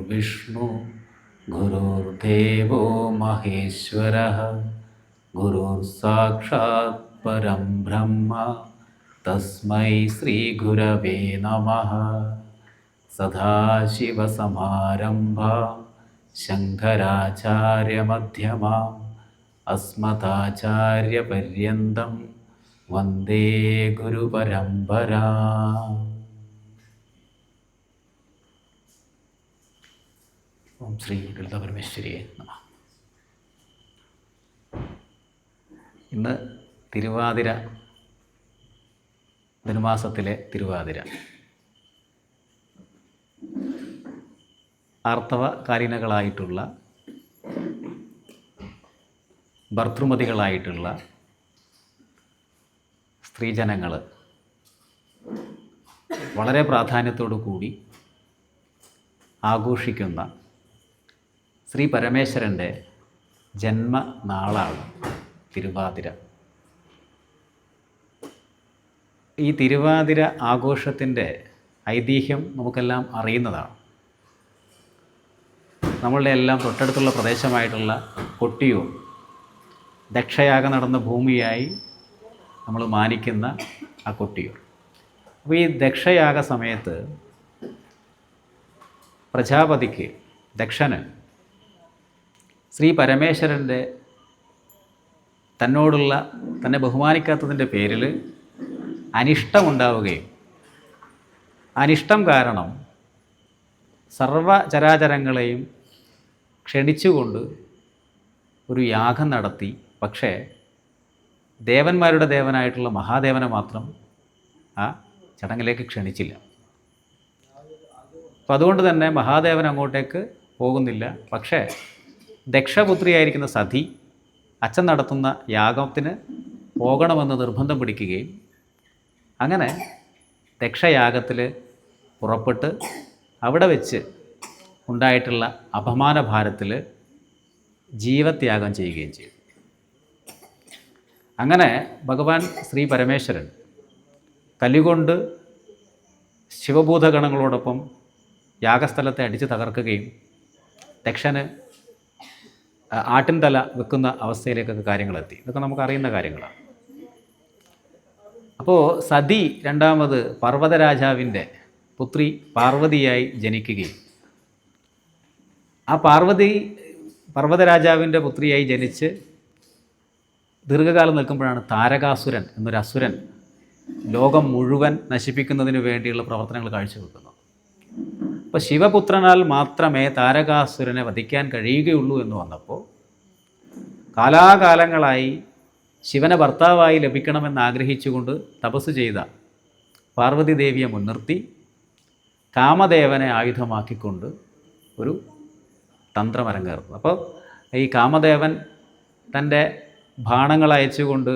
गुरुर्विष्णु गुरुर्देवो महेश्वरः गुरुर्साक्षात् परं ब्रह्म तस्मै श्रीगुरवे नमः। सदाशिवसमारम्भां शङ्कराचार्यमध्यमाम् अस्मदाचार्यपर्यन्तं वन्दे गुरुपरम्पराम्। ഓം ശ്രീ ലളിതാപരമേശ്വരിയെ നമഃ. ഇന്ന് തിരുവാതിര, ധനുമാസത്തിലെ തിരുവാതിര. ആർത്തവകാരിണകളായിട്ടുള്ള, ഭർതൃമതികളായിട്ടുള്ള സ്ത്രീജനങ്ങൾ വളരെ പ്രാധാന്യത്തോടു കൂടി ആഘോഷിക്കുന്ന ശ്രീ പരമേശ്വരൻ്റെ ജന്മനാളാണ് തിരുവാതിര. ഈ തിരുവാതിര ആഘോഷത്തിൻ്റെ ഐതിഹ്യം നമുക്കെല്ലാം അറിയുന്നതാണ്. നമ്മളുടെ എല്ലാം തൊട്ടടുത്തുള്ള പ്രദേശമായിട്ടുള്ള കൊട്ടിയൂർ ദക്ഷയാഗം നടന്ന ഭൂമിയായി നമ്മൾ മാനിക്കുന്ന ആ കൊട്ടിയൂർ. അപ്പോൾ ഈ ദക്ഷയാഗ സമയത്ത് പ്രജാപതിക്ക്, ദക്ഷന്, ശ്രീ പരമേശ്വരൻ്റെ തന്നെ ബഹുമാനിക്കാത്തതിൻ്റെ പേരിൽ അനിഷ്ടമുണ്ടാവുകയും അനിഷ്ടം കാരണം സർവചരാചരങ്ങളെയും ക്ഷണിച്ചുകൊണ്ട് ഒരു യാഗം നടത്തി. പക്ഷേ ദേവന്മാരുടെ ദേവനായിട്ടുള്ള മഹാദേവനെ മാത്രം ആ ചടങ്ങിലേക്ക് ക്ഷണിച്ചില്ല. അപ്പോൾ അതുകൊണ്ട് തന്നെ മഹാദേവൻ അങ്ങോട്ടേക്ക് പോകുന്നില്ല. പക്ഷേ ദക്ഷപുത്രിയായിരിക്കുന്ന സതി അച്ഛൻ നടത്തുന്ന യാഗത്തിന് പോകണമെന്ന് നിർബന്ധം പിടിക്കുകയും അങ്ങനെ ദക്ഷയാഗത്തിൽ പുറപ്പെട്ട് അവിടെ വെച്ച് ഉണ്ടായിട്ടുള്ള അപമാനഭാരത്തിൽ ജീവത്യാഗം ചെയ്യുകയും ചെയ്തു. അങ്ങനെ ഭഗവാൻ ശ്രീ പരമേശ്വരൻ കലികൊണ്ട് ശിവഭൂതഗണങ്ങളോടൊപ്പം യാഗസ്ഥലത്തെ അടിച്ച് തകർക്കുകയും ദക്ഷന് ആട്ടിൻതല വെക്കുന്ന അവസ്ഥയിലേക്കൊക്കെ കാര്യങ്ങളെത്തി. ഇതൊക്കെ നമുക്കറിയുന്ന കാര്യങ്ങളാണ്. അപ്പോൾ സതി രണ്ടാമത് പർവ്വതരാജാവിൻ്റെ പുത്രി പാർവതിയായി ജനിക്കുകയും ആ പർവ്വതരാജാവിൻ്റെ പുത്രിയായി ജനിച്ച് ദീർഘകാലം നിൽക്കുമ്പോഴാണ് താരകാസുരൻ എന്നൊരു അസുരൻ ലോകം മുഴുവൻ നശിപ്പിക്കുന്നതിന് വേണ്ടിയുള്ള പ്രവർത്തനങ്ങൾ കാഴ്ചവെക്കുന്നത്. അപ്പോൾ ശിവപുത്രനാൽ മാത്രമേ താരകാസുരനെ വധിക്കാൻ കഴിയുകയുള്ളൂ എന്ന് വന്നപ്പോൾ കാലാകാലങ്ങളായി ശിവനെ ഭർത്താവായി ലഭിക്കണമെന്ന് ആഗ്രഹിച്ചുകൊണ്ട് തപസ് ചെയ്ത പാർവതി ദേവിയെ മുൻനിർത്തി കാമദേവനെ ആയുധമാക്കിക്കൊണ്ട് ഒരു തന്ത്രം അരങ്ങേറുന്നു. അപ്പോൾ ഈ കാമദേവൻ തൻ്റെ ബാണങ്ങൾ അയച്ചുകൊണ്ട്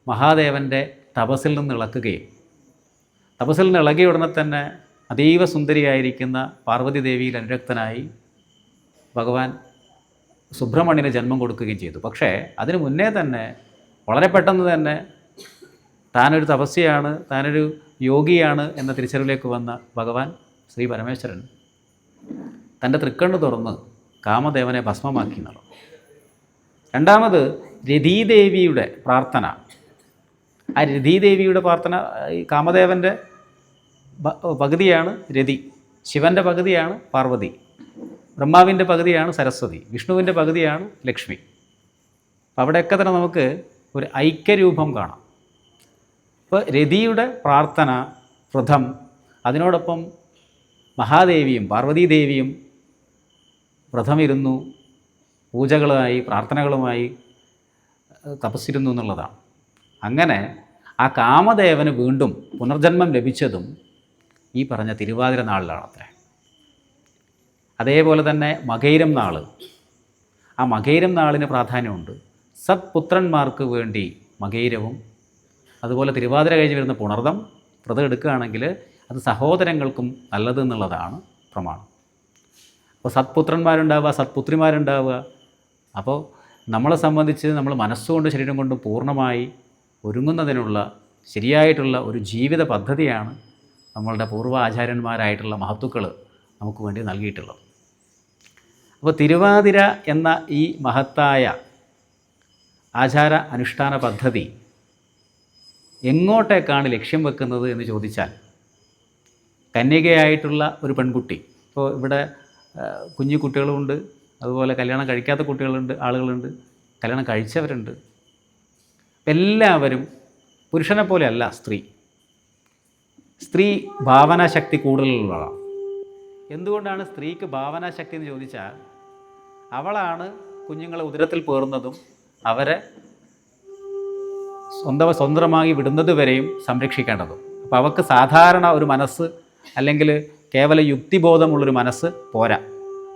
മഹാദേവൻ്റെ തപസ്സിൽ നിന്ന് ഇളക്കുകയും തപസ്സിൽ നിന്ന് ഇളകിയ ഉടനെ തന്നെ അതീവ സുന്ദരിയായിരിക്കുന്ന പാർവതി ദേവിയിൽ അനുരക്തനായി ഭഗവാൻ സുബ്രഹ്മണ്യന് ജന്മം കൊടുക്കുകയും ചെയ്തു. പക്ഷേ അതിനു മുന്നേ തന്നെ വളരെ പെട്ടെന്ന് തന്നെ താനൊരു തപസ്യയാണ്, താനൊരു യോഗിയാണ് എന്ന തിരിച്ചറിവിലേക്ക് വന്ന ഭഗവാൻ ശ്രീ പരമേശ്വരൻ തൻ്റെ തൃക്കണ്ണ് തുറന്ന് കാമദേവനെ ഭസ്മമാക്കി നടന്നു. രണ്ടാമത് രതീദേവിയുടെ പ്രാർത്ഥന. ആ രതീദേവിയുടെ പ്രാർത്ഥന, ഈ കാമദേവൻ്റെ പകുതിയാണ് രതി, ശിവൻ്റെ പകുതിയാണ് പാർവതി, ബ്രഹ്മാവിൻ്റെ പകുതിയാണ് സരസ്വതി, വിഷ്ണുവിൻ്റെ പകുതിയാണ് ലക്ഷ്മി. അപ്പോൾ അവിടെയൊക്കെ തന്നെ നമുക്ക് ഒരു ഐക്യരൂപം കാണാം. അപ്പോൾ രതിയുടെ പ്രാർത്ഥന, വ്രതം, അതിനോടൊപ്പം മഹാദേവിയും പാർവതീദേവിയും വ്രതമിരുന്നു, പൂജകളുമായി പ്രാർത്ഥനകളുമായി തപസ്സിരുന്നു എന്നുള്ളതാണ്. അങ്ങനെ ആ കാമദേവന് വീണ്ടും പുനർജന്മം ലഭിച്ചതും ഈ പറഞ്ഞ തിരുവാതിര നാളിലാണത്രേ. അതേപോലെ തന്നെ മകൈരം നാൾ, ആ മകൈരം നാളിന് പ്രാധാന്യമുണ്ട്. സത്പുത്രന്മാർക്ക് വേണ്ടി മകൈരവും, അതുപോലെ തിരുവാതിര കഴിഞ്ഞ് വരുന്ന പുണർദം വ്രതം എടുക്കുകയാണെങ്കിൽ അത് സഹോദരങ്ങൾക്കും നല്ലതെന്നുള്ളതാണ് പ്രമാണം. അപ്പോൾ സത്പുത്രന്മാരുണ്ടാവുക, സത്പുത്രിമാരുണ്ടാവുക. അപ്പോൾ നമ്മളെ സംബന്ധിച്ച് നമ്മൾ മനസ്സുകൊണ്ട് ശരീരം കൊണ്ട് പൂർണ്ണമായി ഒരുങ്ങുന്നതിനുള്ള ശരിയായിട്ടുള്ള ഒരു ജീവിത പദ്ധതിയാണ് നമ്മളുടെ പൂർവ്വ ആചാര്യന്മാരായിട്ടുള്ള മഹത്തുക്കൾ നമുക്ക് വേണ്ടി നൽകിയിട്ടുള്ളത്. അപ്പോൾ തിരുവാതിര എന്ന ഈ മഹത്തായ ആചാര അനുഷ്ഠാന പദ്ധതി എങ്ങോട്ടേക്കാണ് ലക്ഷ്യം വെക്കുന്നത് എന്ന് ചോദിച്ചാൽ, കന്യകയായിട്ടുള്ള ഒരു പെൺകുട്ടി, ഇപ്പോൾ ഇവിടെ കുഞ്ഞു കുട്ടികളുമുണ്ട്, അതുപോലെ കല്യാണം കഴിക്കാത്ത കുട്ടികളുണ്ട്, ആളുകളുണ്ട്, കല്യാണം കഴിച്ചവരുണ്ട്. എല്ലാവരും പുരുഷനെ പോലെയല്ല സ്ത്രീ. സ്ത്രീ ഭാവനാശക്തി കൂടുതലുള്ളതാണ്. എന്തുകൊണ്ടാണ് സ്ത്രീക്ക് ഭാവനാശക്തി എന്ന് ചോദിച്ചാൽ, അവളാണ് കുഞ്ഞുങ്ങളെ ഉദരത്തിൽ പേറുന്നതും അവരെ സ്വന്തമായി വിടുന്നത് വരെയും സംരക്ഷിക്കേണ്ടതും. അപ്പോൾ അവൾക്ക് സാധാരണ ഒരു മനസ്സ് അല്ലെങ്കിൽ കേവല യുക്തിബോധമുള്ളൊരു മനസ്സ് പോരാ.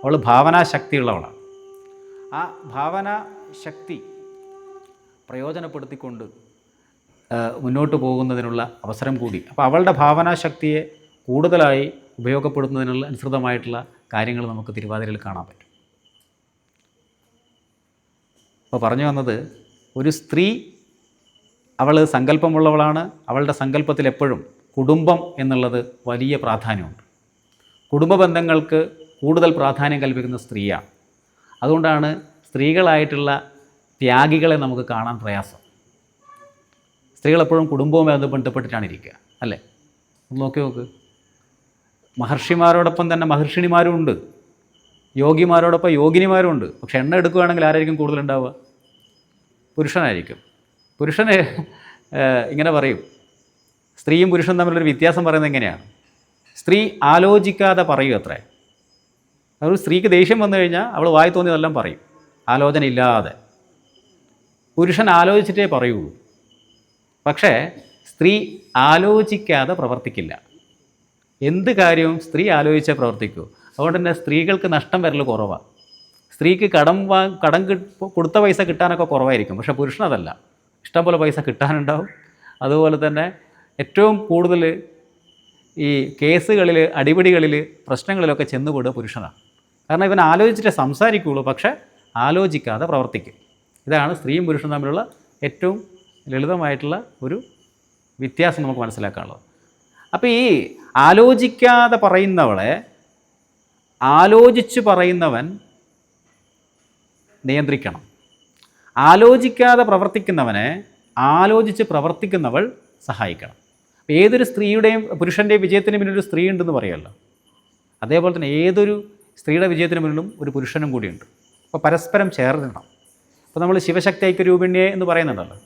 അവൾ ഭാവനാശക്തിയുള്ളവളാണ്. ആ ഭാവനാശക്തി പ്രയോജനപ്പെടുത്തിക്കൊണ്ട് മുന്നോട്ട് പോകുന്നതിനുള്ള അവസരം കൂടി. അപ്പോൾ അവളുടെ ഭാവനാശക്തിയെ കൂടുതലായി ഉപയോഗപ്പെടുത്തുന്നതിനുള്ള അനുസൃതമായിട്ടുള്ള കാര്യങ്ങൾ നമുക്ക് തിരുവാതിരയിൽ കാണാൻ പറ്റും. അപ്പോൾ പറഞ്ഞു വന്നത്, ഒരു സ്ത്രീ അവൾ സങ്കല്പമുള്ളവളാണ്. അവളുടെ സങ്കല്പത്തിൽ എപ്പോഴും കുടുംബം എന്നുള്ളത് വലിയ പ്രാധാന്യമുണ്ട്. കുടുംബ ബന്ധങ്ങൾക്ക് കൂടുതൽ പ്രാധാന്യം കൽപ്പിക്കുന്ന സ്ത്രീയാണ്. അതുകൊണ്ടാണ് സ്ത്രീകളായിട്ടുള്ള ത്യാഗികളെ നമുക്ക് കാണാൻ പ്രയാസം. സ്ത്രീകളെപ്പോഴും കുടുംബവുമായി ബന്ധപ്പെട്ടിട്ടാണ് ഇരിക്കുക, അല്ലേ? നോക്കി നോക്ക്. മഹർഷിമാരോടൊപ്പം തന്നെ മഹർഷിണിമാരും ഉണ്ട്, യോഗിമാരോടൊപ്പം യോഗിനിമാരും ഉണ്ട്. പക്ഷെ എണ്ണം എടുക്കുകയാണെങ്കിൽ ആരായിരിക്കും കൂടുതലുണ്ടാവുക? പുരുഷനായിരിക്കും. പുരുഷന് ഇങ്ങനെ പറയും, സ്ത്രീയും പുരുഷനും തമ്മിലൊരു വ്യത്യാസം പറയുന്നത് എങ്ങനെയാണ്? സ്ത്രീ ആലോചിക്കാതെ പറയൂ അത്രേ. ഒരു സ്ത്രീക്ക് ദേഷ്യം വന്നു കഴിഞ്ഞാൽ അവൾ വായി തോന്നിയതെല്ലാം പറയും, ആലോചന ഇല്ലാതെ. പുരുഷൻ ആലോചിച്ചിട്ടേ പറയുള്ളൂ. പക്ഷേ സ്ത്രീ ആലോചിക്കാതെ പ്രവർത്തിക്കില്ല. എന്ത് കാര്യവും സ്ത്രീ ആലോചിച്ചേ പ്രവർത്തിക്കൂ. അതുകൊണ്ട് തന്നെ സ്ത്രീകൾക്ക് നഷ്ടം വരൽ കുറവാണ്. സ്ത്രീക്ക് കടം കൊടുത്ത പൈസ കിട്ടാനൊക്കെ കുറവായിരിക്കും. പക്ഷേ പുരുഷനതല്ല, ഇഷ്ടംപോലെ പൈസ കിട്ടാനുണ്ടാവും. അതുപോലെ തന്നെ ഏറ്റവും കൂടുതൽ ഈ കേസുകളിൽ, അടിപിടികളിൽ, പ്രശ്നങ്ങളിലൊക്കെ ചെന്നുകൂടുക പുരുഷനാണ്. കാരണം ഇവൻ ആലോചിച്ചിട്ടേ സംസാരിക്കുകയുള്ളൂ, പക്ഷേ ആലോചിക്കാതെ പ്രവർത്തിക്കും. ഇതാണ് സ്ത്രീയും പുരുഷനും തമ്മിലുള്ള ഏറ്റവും ലളിതമായിട്ടുള്ള ഒരു വ്യത്യാസം നമുക്ക് മനസ്സിലാക്കാനുള്ളത്. അപ്പോൾ ഈ ആലോചിക്കാതെ പറയുന്നവളെ ആലോചിച്ച് പറയുന്നവൻ നിയന്ത്രിക്കണം. ആലോചിക്കാതെ പ്രവർത്തിക്കുന്നവനെ ആലോചിച്ച് പ്രവർത്തിക്കുന്നവൾ സഹായിക്കണം. ഏതൊരു സ്ത്രീയുടെയും പുരുഷൻ്റെയും വിജയത്തിന് പിന്നിലൊരു സ്ത്രീ ഉണ്ടെന്ന് പറയുമല്ലോ, അതേപോലെ തന്നെ ഏതൊരു സ്ത്രീയുടെ വിജയത്തിന് മുന്നിലും ഒരു പുരുഷനും കൂടിയുണ്ട്. അപ്പോൾ പരസ്പരം ചേർന്നിടണം. അപ്പോൾ നമ്മൾ ശിവശക്തി ഐക്യരൂപിണ്യെ എന്ന് പറയുന്നുണ്ടല്ലോ,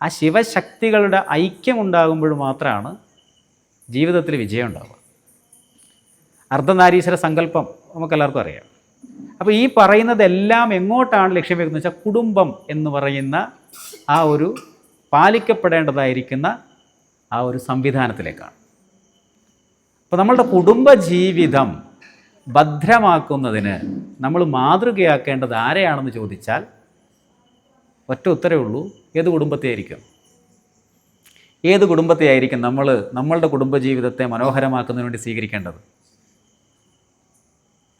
ആ ശിവശക്തികളുടെ ഐക്യമുണ്ടാകുമ്പോൾ മാത്രമാണ് ജീവിതത്തിൽ വിജയം ഉണ്ടാവുക. അർദ്ധനാരീശ്വര സങ്കല്പം നമുക്കെല്ലാവർക്കും അറിയാം. അപ്പോൾ ഈ പറയുന്നതെല്ലാം എങ്ങോട്ടാണ് ലക്ഷ്യം വെക്കുന്നത് വെച്ചാൽ, കുടുംബം എന്ന് പറയുന്ന ആ ഒരു പാലിക്കപ്പെടേണ്ടതായിരിക്കുന്ന ആ ഒരു സംവിധാനത്തിലേക്കാണ്. അപ്പോൾ നമ്മളുടെ കുടുംബജീവിതം ഭദ്രമാക്കുന്നതിന് നമ്മൾ മാതൃകയാക്കേണ്ടത് ആരെയാണെന്ന് ചോദിച്ചാൽ ഒറ്റ ഉത്തരവേ ഉള്ളൂ, ഏത് കുടുംബത്തെയായിരിക്കും? ഏത് കുടുംബത്തെയായിരിക്കും നമ്മളുടെ കുടുംബജീവിതത്തെ മനോഹരമാക്കുന്നതിന് വേണ്ടി സ്വീകരിക്കേണ്ടത്?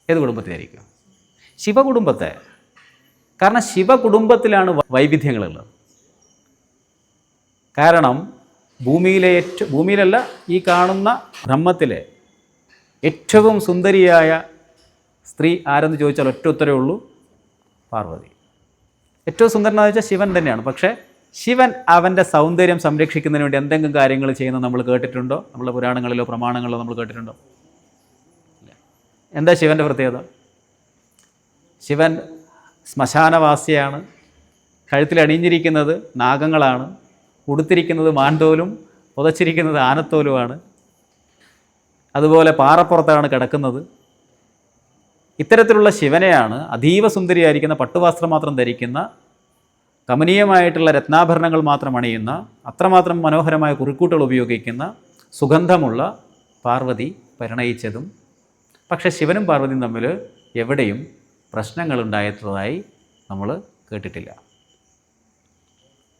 ഏത് കുടുംബത്തെയായിരിക്കും? ശിവകുടുംബത്തെ. കാരണം ശിവകുടുംബത്തിലാണ് വൈവിധ്യങ്ങളുള്ളത്. കാരണം ഭൂമിയിലല്ല, ഈ കാണുന്ന ബ്രഹ്മത്തിലെ ഏറ്റവും സുന്ദരിയായ സ്ത്രീ ആരെന്ന് ചോദിച്ചാൽ ഒറ്റ ഉത്തരവേ ഉള്ളൂ, പാർവതി. ഏറ്റവും സുന്ദരനെന്ന് വെച്ചാൽ ശിവൻ തന്നെയാണ്. പക്ഷേ ശിവൻ അവൻ്റെ സൗന്ദര്യം സംരക്ഷിക്കുന്നതിന് വേണ്ടി എന്തെങ്കിലും കാര്യങ്ങൾ ചെയ്യുന്നത് നമ്മൾ കേട്ടിട്ടുണ്ടോ? നമ്മളെ പുരാണങ്ങളിലോ പ്രമാണങ്ങളിലോ നമ്മൾ കേട്ടിട്ടുണ്ടോ? എന്താ ശിവൻ്റെ പ്രത്യേകത? ശിവൻ ശ്മശാനവാസിയാണ്. കഴുത്തിൽ അണിഞ്ഞിരിക്കുന്നത് നാഗങ്ങളാണ്. ഉടുത്തിരിക്കുന്നത് മാൻതോലും പുതച്ചിരിക്കുന്നത് ആനത്തോലുമാണ്. അതുപോലെ പാറപ്പുറത്താണ് കിടക്കുന്നത്. ഇത്തരത്തിലുള്ള ശിവനെയാണ് അതീവ സുന്ദരിയായിരിക്കുന്ന, പട്ടുവസ്ത്രം മാത്രം ധരിക്കുന്ന, കമനീയമായിട്ടുള്ള രത്നാഭരണങ്ങൾ മാത്രം അണിയുന്ന, അത്രമാത്രം മനോഹരമായ കുറിക്കൂട്ടുകൾ ഉപയോഗിക്കുന്ന, സുഗന്ധമുള്ള പാർവതി പരിണയിച്ചതും. പക്ഷേ ശിവനും പാർവതിയും തമ്മിൽ എവിടെയും പ്രശ്നങ്ങളുണ്ടായിട്ടുള്ളതായി നമ്മൾ കേട്ടിട്ടില്ല.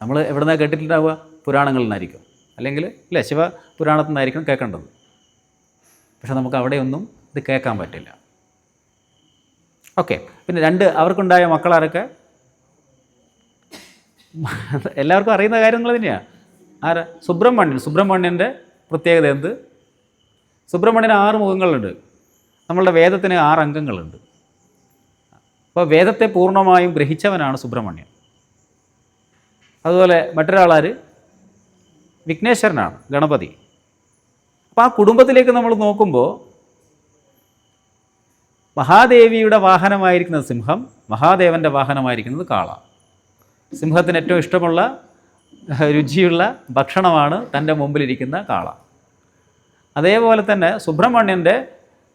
നമ്മൾ എവിടെ നിന്നാണ് കേട്ടിട്ടുണ്ടാവുക? പുരാണങ്ങളിൽ നിന്നായിരിക്കും, അല്ലെങ്കിൽ ഇല്ലേ, ശിവ പുരാണത്തിൽ നിന്നായിരിക്കും കേൾക്കേണ്ടത്. പക്ഷെ നമുക്ക് അവിടെയൊന്നും ഇത് കേൾക്കാൻ പറ്റില്ല. ഓക്കെ. പിന്നെ അവർക്കുണ്ടായ മക്കളാരൊക്കെ എല്ലാവർക്കും അറിയുന്ന കാര്യങ്ങൾ തന്നെയാണ്. ആരാ? സുബ്രഹ്മണ്യൻ്റെ പ്രത്യേകത എന്ത്? സുബ്രഹ്മണ്യന് 6 മുഖങ്ങളുണ്ട്. നമ്മളുടെ വേദത്തിന് 6 അംഗങ്ങളുണ്ട്. അപ്പോൾ വേദത്തെ പൂർണ്ണമായും ഗ്രഹിച്ചവനാണ് സുബ്രഹ്മണ്യൻ. അതുപോലെ മറ്റൊരാളാര്, വിഘ്നേശ്വരനാണ്, ഗണപതി. അപ്പോൾ ആ കുടുംബത്തിലേക്ക് നമ്മൾ നോക്കുമ്പോൾ മഹാദേവിയുടെ വാഹനമായിരിക്കുന്നത് സിംഹം, മഹാദേവൻ്റെ വാഹനമായിരിക്കുന്നത് കാള. സിംഹത്തിന് ഏറ്റവും ഇഷ്ടമുള്ള രുചിയുള്ള ഭക്ഷണമാണ് തൻ്റെ മുമ്പിലിരിക്കുന്ന കാള. അതേപോലെ തന്നെ സുബ്രഹ്മണ്യൻ്റെ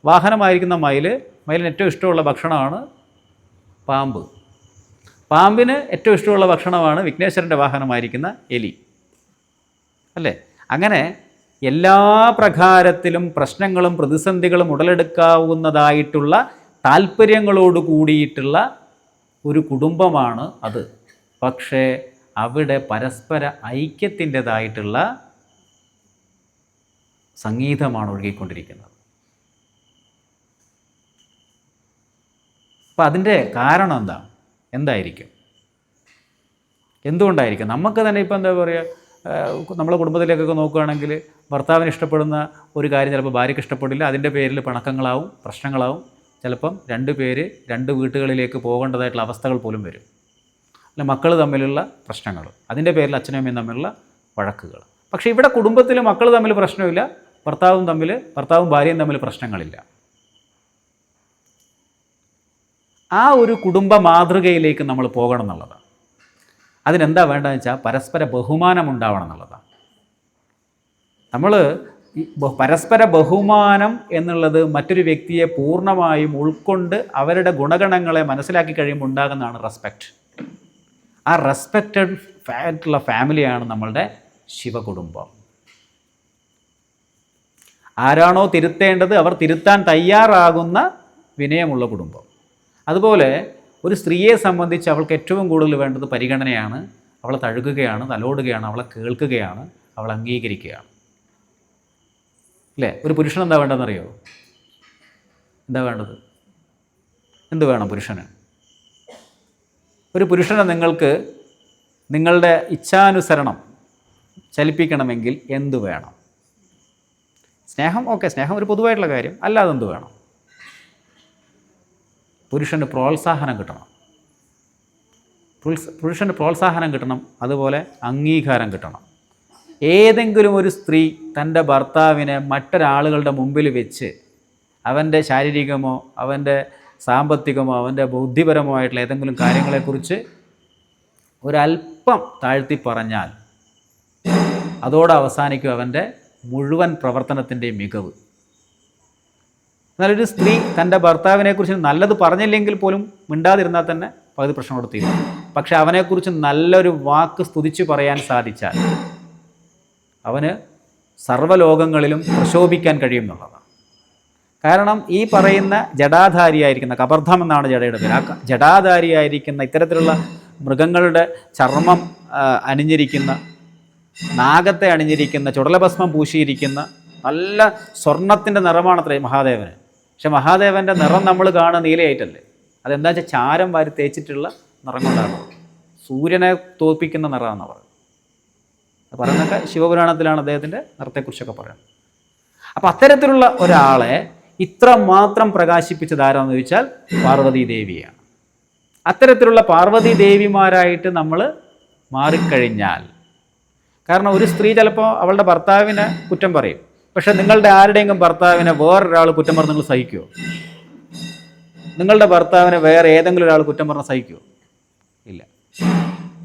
വാഹനമായിരിക്കുന്ന മയിലിന് ഏറ്റവും ഇഷ്ടമുള്ള ഭക്ഷണമാണ് പാമ്പ്. പാമ്പിന് ഏറ്റവും ഇഷ്ടമുള്ള ഭക്ഷണമാണ് വിഘ്നേശ്വരൻ്റെ വാഹനമായിരിക്കുന്ന എലി. അല്ലേ? അങ്ങനെ എല്ലാ പ്രകാരത്തിലും പ്രശ്നങ്ങളും പ്രതിസന്ധികളും ഉടലെടുക്കാവുന്നതായിട്ടുള്ള താല്പര്യങ്ങളോട് കൂടിയിട്ടുള്ള ഒരു കുടുംബമാണ് അത്. പക്ഷേ അവിടെ പരസ്പര ഐക്യത്തിൻ്റെതായിട്ടുള്ള സംഗീതമാണ് ഒഴുകിക്കൊണ്ടിരിക്കുന്നത്. അപ്പോൾ അതിൻ്റെ കാരണം എന്തായിരിക്കും? എന്തുകൊണ്ടായിരിക്കും? നമുക്ക് തന്നെ ഇപ്പോൾ എന്താ പറയുക, നമ്മളെ കുടുംബത്തിലേക്കൊക്കെ നോക്കുകയാണെങ്കിൽ ഭർത്താവിന് ഇഷ്ടപ്പെടുന്ന ഒരു കാര്യം ചിലപ്പോൾ ഭാര്യയ്ക്ക് ഇഷ്ടപ്പെടില്ല. അതിൻ്റെ പേരിൽ പിണക്കങ്ങളാവും, പ്രശ്നങ്ങളാവും. ചിലപ്പം രണ്ട് പേര് രണ്ട് വീട്ടുകളിലേക്ക് പോകേണ്ടതായിട്ടുള്ള അവസ്ഥകൾ പോലും വരും. അല്ല, മക്കൾ തമ്മിലുള്ള പ്രശ്നങ്ങൾ, അതിൻ്റെ പേരിൽ അച്ഛനും അമ്മയും തമ്മിലുള്ള വഴക്കുകൾ. പക്ഷേ ഇവിടെ കുടുംബത്തിൽ മക്കൾ തമ്മിൽ പ്രശ്നമില്ല, ഭർത്താവും ഭാര്യയും തമ്മിൽ പ്രശ്നങ്ങളില്ല. ആ ഒരു കുടുംബ മാതൃകയിലേക്ക് നമ്മൾ പോകണം എന്നുള്ളതാണ്. അതിനെന്താ വേണ്ടതെന്ന് വെച്ചാൽ പരസ്പര ബഹുമാനം ഉണ്ടാവണം എന്നുള്ളതാണ്. നമ്മൾ ഈ പരസ്പര ബഹുമാനം എന്നുള്ളത് മറ്റൊരു വ്യക്തിയെ പൂർണ്ണമായും ഉൾക്കൊണ്ട് അവരുടെ ഗുണഗണങ്ങളെ മനസ്സിലാക്കി കഴിയുമ്പോൾ ഉണ്ടാകുന്നതാണ് റെസ്പെക്റ്റ്. ആ റെസ്പെക്റ്റഡ് ആയിട്ടുള്ള ഫാമിലിയാണ് നമ്മളുടെ ശിവകുടുംബം. ആരാണോ തിരുത്തേണ്ടത് അവർ തിരുത്താൻ തയ്യാറാകുന്ന വിനയമുള്ള കുടുംബം. അതുപോലെ ഒരു സ്ത്രീയെ സംബന്ധിച്ച് അവൾക്ക് ഏറ്റവും കൂടുതൽ വേണ്ടത് പരിഗണനയാണ്. അവളെ തഴുകുകയാണ്, തലോടുകയാണ്, അവളെ കേൾക്കുകയാണ്, അവളെ അംഗീകരിക്കുകയാണ്. അല്ലേ? ഒരു പുരുഷൻ എന്താ വേണ്ടതെന്നറിയോ? എന്താ വേണ്ടത്? എന്ത് വേണം പുരുഷന്? ഒരു പുരുഷനെ നിങ്ങൾക്ക് നിങ്ങളുടെ ഇച്ഛാനുസരണം ചലിപ്പിക്കണമെങ്കിൽ എന്തു വേണം? സ്നേഹം. ഓക്കെ, സ്നേഹം ഒരു പൊതുവായിട്ടുള്ള കാര്യം. അല്ലാതെ എന്ത് വേണം? പുരുഷന് പ്രോത്സാഹനം കിട്ടണം. പുരുഷന് പ്രോത്സാഹനം കിട്ടണം. അതുപോലെ അംഗീകാരം കിട്ടണം. ഏതെങ്കിലും ഒരു സ്ത്രീ തൻ്റെ ഭർത്താവിനെ മറ്റൊരാളുകളുടെ മുമ്പിൽ വെച്ച് അവൻ്റെ ശാരീരികമോ അവൻ്റെ സാമ്പത്തികമോ അവൻ്റെ ബുദ്ധിപരമോ ആയിട്ടുള്ള ഏതെങ്കിലും കാര്യങ്ങളെക്കുറിച്ച് ഒരല്പം താഴ്ത്തി പറഞ്ഞാൽ അതോടെ അവസാനിക്കും അവൻ്റെ മുഴുവൻ പ്രവർത്തനത്തിൻ്റെയും മികവ്. എന്നാലൊരു സ്ത്രീ തൻ്റെ ഭർത്താവിനെക്കുറിച്ച് നല്ലത് പറഞ്ഞില്ലെങ്കിൽ പോലും മിണ്ടാതിരുന്നാൽ തന്നെ പകുതി പ്രശ്നത്തോട് തീരും. പക്ഷെ അവനെക്കുറിച്ച് നല്ലൊരു വാക്ക് സ്തുതിച്ച് പറയാൻ സാധിച്ചാൽ അവന് സർവ്വലോകങ്ങളിലും പ്രശോഭിക്കാൻ കഴിയും എന്നുള്ളതാണ്. കാരണം ഈ പറയുന്ന ജടാധാരിയായിരിക്കുന്ന, കബർദ്ധം എന്നാണ് ജടയുടെ പേര്, ആ ജടാധാരിയായിരിക്കുന്ന ഇത്തരത്തിലുള്ള മൃഗങ്ങളുടെ ചർമ്മം അണിഞ്ഞിരിക്കുന്ന, നാഗത്തെ അണിഞ്ഞിരിക്കുന്ന, ചുടലഭസ്മം പൂശിയിരിക്കുന്ന നല്ല സ്വർണത്തിൻ്റെ നിറമാണത്രേ മഹാദേവന്. പക്ഷെ മഹാദേവൻ്റെ നിറം നമ്മൾ കാണുന്ന നീലയായിട്ടല്ലേ. അതെന്താ വെച്ചാൽ ചാരം വാരി തേച്ചിട്ടുള്ള നിറം കൊണ്ടാണ്. സൂര്യനെ തോൽപ്പിക്കുന്ന നിറമാണെന്ന് പറയുന്നത്. പറയുന്നതൊക്കെ ശിവപുരാണത്തിലാണ് അദ്ദേഹത്തിൻ്റെ നിറത്തെക്കുറിച്ചൊക്കെ പറയുന്നത്. അപ്പം അത്തരത്തിലുള്ള ഒരാളെ ഇത്രമാത്രം പ്രകാശിപ്പിച്ചത് ആരാന്ന് ചോദിച്ചാൽ പാർവതി ദേവിയാണ്. അത്തരത്തിലുള്ള പാർവതി ദേവിമാരായിട്ട് നമ്മൾ മാറിക്കഴിഞ്ഞാൽ, കാരണം ഒരു സ്ത്രീ ചിലപ്പോൾ അവളുടെ ഭർത്താവിനെ കുറ്റം പറയും. പക്ഷെ നിങ്ങളുടെ ആരുടെയെങ്കിലും ഭർത്താവിനെ വേറൊരാൾ കുറ്റം പറഞ്ഞ് നിങ്ങൾ സഹിക്കുമോ? നിങ്ങളുടെ ഭർത്താവിനെ വേറെ ഏതെങ്കിലും ഒരാൾ കുറ്റം പറഞ്ഞാൽ സഹിക്കുമോ? ഇല്ല.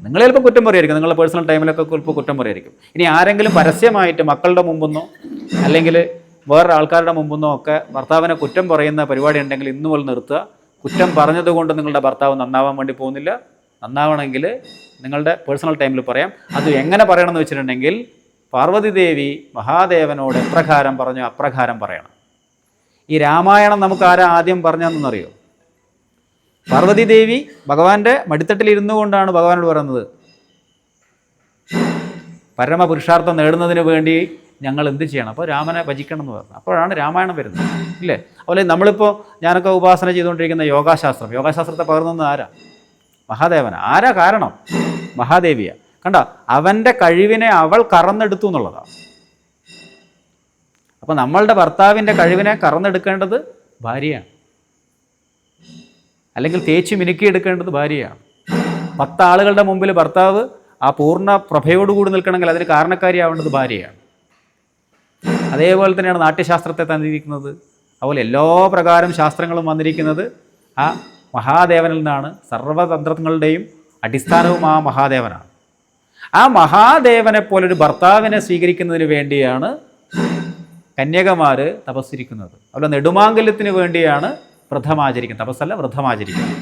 നിങ്ങൾ ചിലപ്പോൾ കുറ്റം പറയുമായിരിക്കും, നിങ്ങളുടെ പേഴ്സണൽ ടൈമിലൊക്കെ ചിലപ്പോൾ കുറ്റം പറയുമായിരിക്കും. ഇനി ആരെങ്കിലും പരസ്യമായിട്ട് മക്കളുടെ മുമ്പെന്നോ അല്ലെങ്കിൽ വേറെ ആൾക്കാരുടെ മുമ്പെന്നോ ഒക്കെ ഭർത്താവിനെ കുറ്റം പറയുന്ന പരിപാടി ഉണ്ടെങ്കിൽ ഇന്ന് മുതൽ നിർത്തുക. കുറ്റം പറഞ്ഞതുകൊണ്ട് നിങ്ങളുടെ ഭർത്താവ് നന്നാവാൻ വേണ്ടി പോകുന്നില്ല. നന്നാവണമെങ്കിൽ നിങ്ങളുടെ പേഴ്സണൽ ടൈമിൽ പറയാം. അത് എങ്ങനെ പറയണമെന്ന് വെച്ചിട്ടുണ്ടെങ്കിൽ പാർവതി ദേവി മഹാദേവനോട് എപ്രകാരം പറഞ്ഞോ അപ്രകാരം പറയണം. ഈ രാമായണം നമുക്ക് ആരാ ആദ്യം പറഞ്ഞതെന്നറിയോ? പാർവതി ദേവി ഭഗവാന്റെ മടിത്തട്ടിൽ ഇരുന്നു കൊണ്ടാണ് ഭഗവാനോട് പറയുന്നത്, പരമപുരുഷാർത്ഥം നേടുന്നതിന് വേണ്ടി ഞങ്ങൾ എന്ത് ചെയ്യണം? അപ്പോൾ രാമനെ ഭജിക്കണം എന്ന് പറഞ്ഞു. അപ്പോഴാണ് രാമായണം വരുന്നത്, ഇല്ലേ? അതുപോലെ നമ്മളിപ്പോൾ ഞാനൊക്കെ ഉപാസന ചെയ്തുകൊണ്ടിരിക്കുന്ന യോഗാശാസ്ത്രത്തെ പകർന്നത് ആരാ? മഹാദേവന. ആരാ കാരണം? മഹാദേവിയ. കണ്ട, അവൻ്റെ കഴിവിനെ അവൾ കറന്നെടുത്തു എന്നുള്ളതാണ്. അപ്പോൾ നമ്മളുടെ ഭർത്താവിൻ്റെ കഴിവിനെ കറന്നെടുക്കേണ്ടത് ഭാര്യയാണ്. അല്ലെങ്കിൽ തേച്ച് മിനുക്കിയെടുക്കേണ്ടത് ഭാര്യയാണ്. 10 ആളുകളുടെ മുമ്പിൽ ഭർത്താവ് ആ പൂർണ്ണ പ്രഭയോടുകൂടി നിൽക്കണമെങ്കിൽ അതിന് കാരണക്കാരിയാവേണ്ടത് ഭാര്യയാണ്. അതേപോലെ തന്നെയാണ് നാട്യശാസ്ത്രത്തെ തന്നിരിക്കുന്നത്. അതുപോലെ എല്ലാ പ്രകാരം ശാസ്ത്രങ്ങളും വന്നിരിക്കുന്നത് ആ മഹാദേവനിൽ നിന്നാണ്. സർവ്വതന്ത്രങ്ങളുടെയും അടിസ്ഥാനവും ആ മഹാദേവനാണ്. ആ മഹാദേവനെ പോലൊരു ഭർത്താവിനെ സ്വീകരിക്കുന്നതിന് വേണ്ടിയാണ് കന്യകമാർ തപസ്സിരിക്കുന്നത്. അതുപോലെ നെടുമാംഗല്യത്തിന് വേണ്ടിയാണ് വ്രതമാചരിക്കുന്നത്. തപസ്സല്ല, വ്രതമാചരിക്കുന്നത്.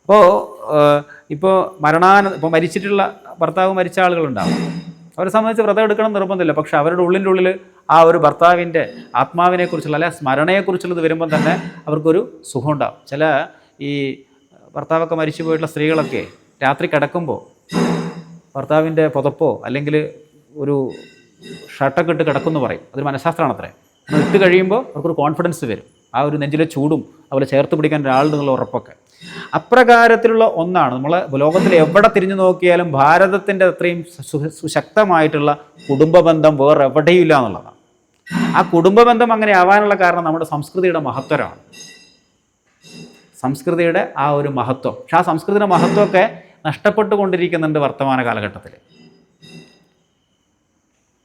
അപ്പോൾ ഇപ്പോൾ മരിച്ചിട്ടുള്ള ഭർത്താവ് മരിച്ച ആളുകളുണ്ടാവും. അവരെ സംബന്ധിച്ച് വ്രതം എടുക്കണം നിർബന്ധമില്ല. പക്ഷെ അവരുടെ ഉള്ളിൻ്റെ ഉള്ളിൽ ആ ഒരു ഭർത്താവിൻ്റെ ആത്മാവിനെക്കുറിച്ചുള്ള അല്ലെ സ്മരണയെക്കുറിച്ചുള്ളത് വരുമ്പം തന്നെ അവർക്കൊരു സുഖമുണ്ടാകും. ചില ഈ ഭർത്താവൊക്കെ മരിച്ചു പോയിട്ടുള്ള സ്ത്രീകളൊക്കെ രാത്രി കിടക്കുമ്പോൾ ഭർത്താവിൻ്റെ പുതപ്പോ അല്ലെങ്കിൽ ഒരു ഷർട്ടൊക്കെ ഇട്ട് കിടക്കുമെന്ന് പറയും. അതൊരു മനഃശാസ്ത്രമാണ് അത്രേ. അത് ഇട്ട് കഴിയുമ്പോൾ അവർക്കൊരു കോൺഫിഡൻസ് വരും. ആ ഒരു നെഞ്ചിലെ ചൂടും അതുപോലെ ചേർത്ത് പിടിക്കാൻ ഒരാളുടെന്നുള്ള ഉറപ്പൊക്കെ അപ്രകാരത്തിലുള്ള ഒന്നാണ്. നമ്മൾ ലോകത്തിൽ എവിടെ തിരിഞ്ഞു നോക്കിയാലും ഭാരതത്തിൻ്റെ അത്രയും സുശക്തമായിട്ടുള്ള കുടുംബബന്ധം വേറെ എവിടെയും ഇല്ല എന്നുള്ളതാണ്. ആ കുടുംബബന്ധം അങ്ങനെ ആവാനുള്ള കാരണം നമ്മുടെ സംസ്കൃതിയുടെ മഹത്വമാണ്. സംസ്കൃതിയുടെ ആ ഒരു മഹത്വം. പക്ഷെ ആ സംസ്കൃതിയുടെ മഹത്വമൊക്കെ നഷ്ടപ്പെട്ടുകൊണ്ടിരിക്കുന്നുണ്ട് വർത്തമാന കാലഘട്ടത്തിൽ.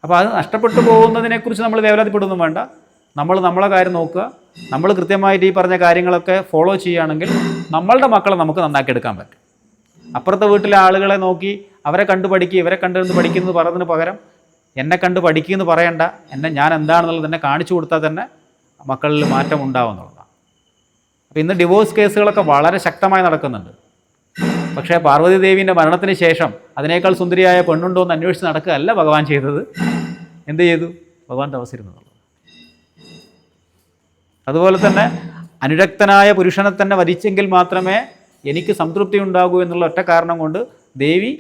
അപ്പോൾ അത് നഷ്ടപ്പെട്ടു പോകുന്നതിനെക്കുറിച്ച് നമ്മൾ വേവലാതിപ്പെടുകയൊന്നും വേണ്ട. നമ്മൾ നമ്മളെ കാര്യം നോക്കുക. നമ്മൾ കൃത്യമായിട്ട് ഈ പറഞ്ഞ കാര്യങ്ങളൊക്കെ ഫോളോ ചെയ്യുകയാണെങ്കിൽ നമ്മളുടെ മക്കളെ നമുക്ക് നന്നാക്കിയെടുക്കാൻ പറ്റും. അപ്പുറത്തെ വീട്ടിലെ ആളുകളെ നോക്കി അവരെ കണ്ടു പഠിക്കുക, ഇവരെ കണ്ടിരുന്ന് പഠിക്കുന്നത് പറയുന്നതിന് പകരം എന്നെ കണ്ട് പഠിക്കുമെന്ന് പറയണ്ട, ഞാൻ എന്താണെന്നുള്ളത് എന്നെ കാണിച്ചു കൊടുത്താൽ തന്നെ മക്കളിൽ മാറ്റം ഉണ്ടാവുമെന്നുള്ളതാണ്. അപ്പോൾ ഇന്ന് ഡിവോഴ്സ് കേസുകളൊക്കെ വളരെ ശക്തമായി നടക്കുന്നുണ്ട്. പക്ഷേ പാർവതി ദേവീൻ്റെ മരണത്തിന് ശേഷം അതിനേക്കാൾ സുന്ദരിയായ പെണ്ണുണ്ടോ എന്ന് അന്വേഷിച്ച് നടക്കുകയല്ല ഭഗവാൻ ചെയ്തത്. എന്ത് ചെയ്തു? ഭഗവാൻ തപസ്സിരുന്നുള്ളത്. അതുപോലെ തന്നെ അനുരക്തനായ പുരുഷനെ തന്നെ വരിച്ചെങ്കിൽ മാത്രമേ എനിക്ക് സംതൃപ്തി ഉണ്ടാകൂ എന്നുള്ള ഒറ്റ കാരണം കൊണ്ട് ദേവി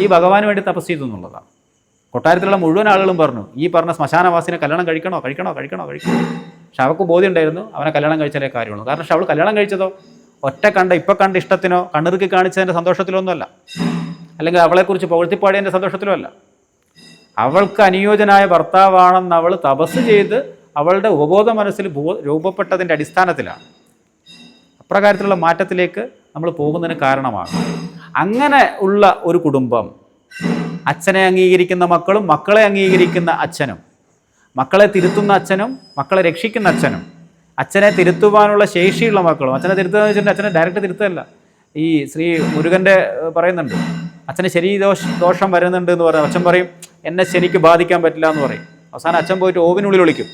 ഈ ഭഗവാന് വേണ്ടി തപസ് ചെയ്തു എന്നുള്ളതാണ്. കൊട്ടാരത്തിലുള്ള മുഴുവൻ ആളുകളും പറഞ്ഞു ഈ പറഞ്ഞ ശ്മശാനവാസിനെ കല്യാണം കഴിക്കണോ. പക്ഷെ അവൾക്ക് ബോധ്യം ഉണ്ടായിരുന്നു അവനെ കല്യാണം കഴിച്ചാലേ കാര്യമുള്ളൂ. കാരണം പക്ഷെ അവൾ കല്യാണം കഴിച്ചതോ ഇപ്പം കണ്ട ഇഷ്ടത്തിനോ കണ്ണിറുക്കി കാണിച്ചതിൻ്റെ സന്തോഷത്തിലൊന്നുമല്ല, അല്ലെങ്കിൽ അവളെക്കുറിച്ച് പുകഴ്ത്തിപ്പാടിയതിൻ്റെ സന്തോഷത്തിലോ അല്ല. അവൾക്ക് അനുയോജ്യനായ ഭർത്താവാണെന്ന് അവൾ തപസ് ചെയ്ത് അവളുടെ ഉപബോധ മനസ്സിൽ രൂപപ്പെട്ടതിൻ്റെ അടിസ്ഥാനത്തിലാണ്. അപ്രകാരത്തിലുള്ള മാറ്റത്തിലേക്ക് നമ്മൾ പോകുന്നതിന് കാരണമാണ്. അങ്ങനെ ഉള്ള ഒരു കുടുംബം, അച്ഛനെ അംഗീകരിക്കുന്ന മക്കളും മക്കളെ അംഗീകരിക്കുന്ന അച്ഛനും, മക്കളെ തിരുത്തുന്ന അച്ഛനും മക്കളെ രക്ഷിക്കുന്ന അച്ഛനും, അച്ഛനെ തിരുത്തുവാനുള്ള ശേഷിയുള്ള മക്കളും. അച്ഛനെ തിരുത്തുക എന്ന് വെച്ചിട്ടുണ്ടെങ്കിൽ അച്ഛനെ ഡയറക്റ്റ് തിരുത്തല്ല. ഈ ശ്രീ മുരുകൻ്റെ പറയുന്നുണ്ട് അച്ഛനെ ശരി ദോഷം വരുന്നുണ്ട് എന്ന് പറയും. അച്ഛൻ പറയും എന്നെ ശരിക്ക് ബാധിക്കാൻ പറ്റില്ല എന്ന് പറയും. അവസാനം അച്ഛൻ പോയിട്ട് ഓവിനുള്ളിൽ ഒളിക്കും.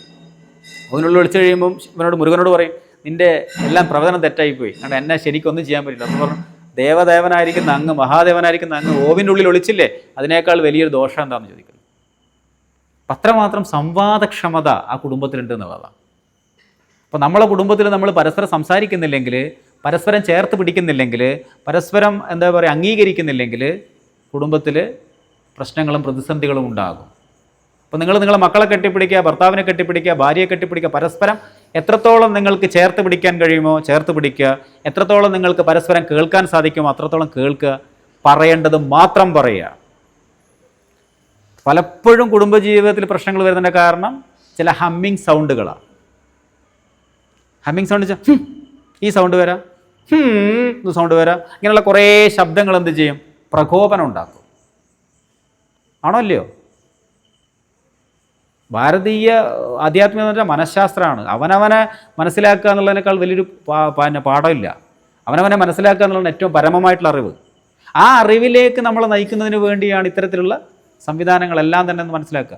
ഓവിനുള്ളിൽ ഒളിച്ചു കഴിയുമ്പം ഇവനോട് മുരുകനോട് പറയും നിൻ്റെ എല്ലാം പ്രവചനം തെറ്റായിപ്പോയി, കാരണം എന്നെ ശരിക്കൊന്നും ചെയ്യാൻ പറ്റില്ല എന്ന് പറഞ്ഞു. ദേവദേവനായിരിക്കുന്ന അങ്ങ്, മഹാദേവനായിരിക്കുന്ന അങ്ങ് ഓവിൻ്റെ ഉള്ളിൽ ഒളിച്ചില്ലേ, അതിനേക്കാൾ വലിയൊരു ദോഷം എന്താണെന്ന് ചോദിക്കുന്നു. അത്രമാത്രം സംവാദക്ഷമത ആ കുടുംബത്തിലുണ്ട് എന്നുള്ളതാണ്. അപ്പോൾ നമ്മളെ കുടുംബത്തിൽ നമ്മൾ പരസ്പരം സംസാരിക്കുന്നില്ലെങ്കിൽ, പരസ്പരം ചേർത്ത് പിടിക്കുന്നില്ലെങ്കിൽ, പരസ്പരം അംഗീകരിക്കുന്നില്ലെങ്കിൽ കുടുംബത്തിൽ പ്രശ്നങ്ങളും പ്രതിസന്ധികളും ഉണ്ടാകും. അപ്പോൾ നിങ്ങളെ മക്കളെ കെട്ടിപ്പിടിക്കുക, ഭർത്താവിനെ കെട്ടിപ്പിടിക്കുക, ഭാര്യയെ കെട്ടിപ്പിടിക്കുക, പരസ്പരം എത്രത്തോളം നിങ്ങൾക്ക് ചേർത്ത് പിടിക്കാൻ കഴിയുമോ ചേർത്ത് പിടിക്കുക, എത്രത്തോളം നിങ്ങൾക്ക് പരസ്പരം കേൾക്കാൻ സാധിക്കുമോ അത്രത്തോളം കേൾക്കുക, പറയേണ്ടത് മാത്രം പറയുക. പലപ്പോഴും കുടുംബജീവിതത്തിൽ പ്രശ്നങ്ങൾ വരുന്നതിൻ്റെ കാരണം ചില ഹമ്മിങ് സൗണ്ടുകളാണ്. ഹമ്മിങ് സൗണ്ട് വെച്ചാൽ ഈ സൗണ്ട് വരാം, സൗണ്ട് വരാം, ഇങ്ങനെയുള്ള കുറേ ശബ്ദങ്ങൾ എന്ത് ചെയ്യും? പ്രകോപനം ഉണ്ടാക്കും. ആണോ അല്ലയോ? ഭാരതീയ ആധ്യാത്മികം എന്ന് പറഞ്ഞാൽ മനഃശാസ്ത്രമാണ്. അവനവനെ മനസ്സിലാക്കുക എന്നുള്ളതിനേക്കാൾ വലിയൊരു പാഠമില്ല. അവനവനെ മനസ്സിലാക്കുക എന്നുള്ളതാണ് ഏറ്റവും പരമമായിട്ടുള്ള അറിവ്. ആ അറിവിലേക്ക് നമ്മളെ നയിക്കുന്നതിന് വേണ്ടിയാണ് ഇത്തരത്തിലുള്ള സംവിധാനങ്ങളെല്ലാം തന്നെ എന്ന് മനസ്സിലാക്കുക.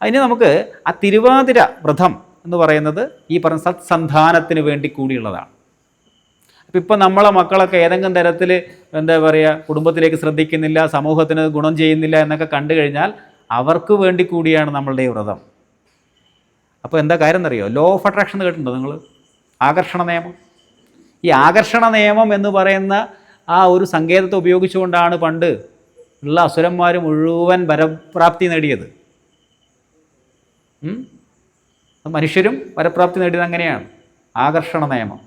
അതിന് നമുക്ക് ആ തിരുവാതിര വ്രതം എന്ന് പറയുന്നത് ഈ പറഞ്ഞ സത്സന്ധാനത്തിന് വേണ്ടി കൂടിയുള്ളതാണ്. അപ്പം ഇപ്പം നമ്മളെ മക്കളൊക്കെ ഏതെങ്കിലും തരത്തിൽ കുടുംബത്തിലേക്ക് ശ്രദ്ധിക്കുന്നില്ല, സമൂഹത്തിന് ഗുണം ചെയ്യുന്നില്ല എന്നൊക്കെ കണ്ടു കഴിഞ്ഞാൽ അവർക്ക് വേണ്ടി കൂടിയാണ് നമ്മളുടെ ഈ വ്രതം. അപ്പോൾ എന്താ കാര്യം എന്നറിയോ? ലോ ഓഫ് അട്രാക്ഷൻ കേട്ടിട്ടുണ്ടോ നിങ്ങൾ? ആകർഷണ നിയമം. ഈ ആകർഷണ നിയമം എന്ന് പറയുന്ന ആ ഒരു സങ്കേതത്തെ ഉപയോഗിച്ചുകൊണ്ടാണ് പണ്ട് ഉള്ള അസുരന്മാർ മുഴുവൻ വരപ്രാപ്തി നേടിയത്. മനുഷ്യരും വരപ്രാപ്തി നേടിയത് അങ്ങനെയാണ്, ആകർഷണ നിയമം.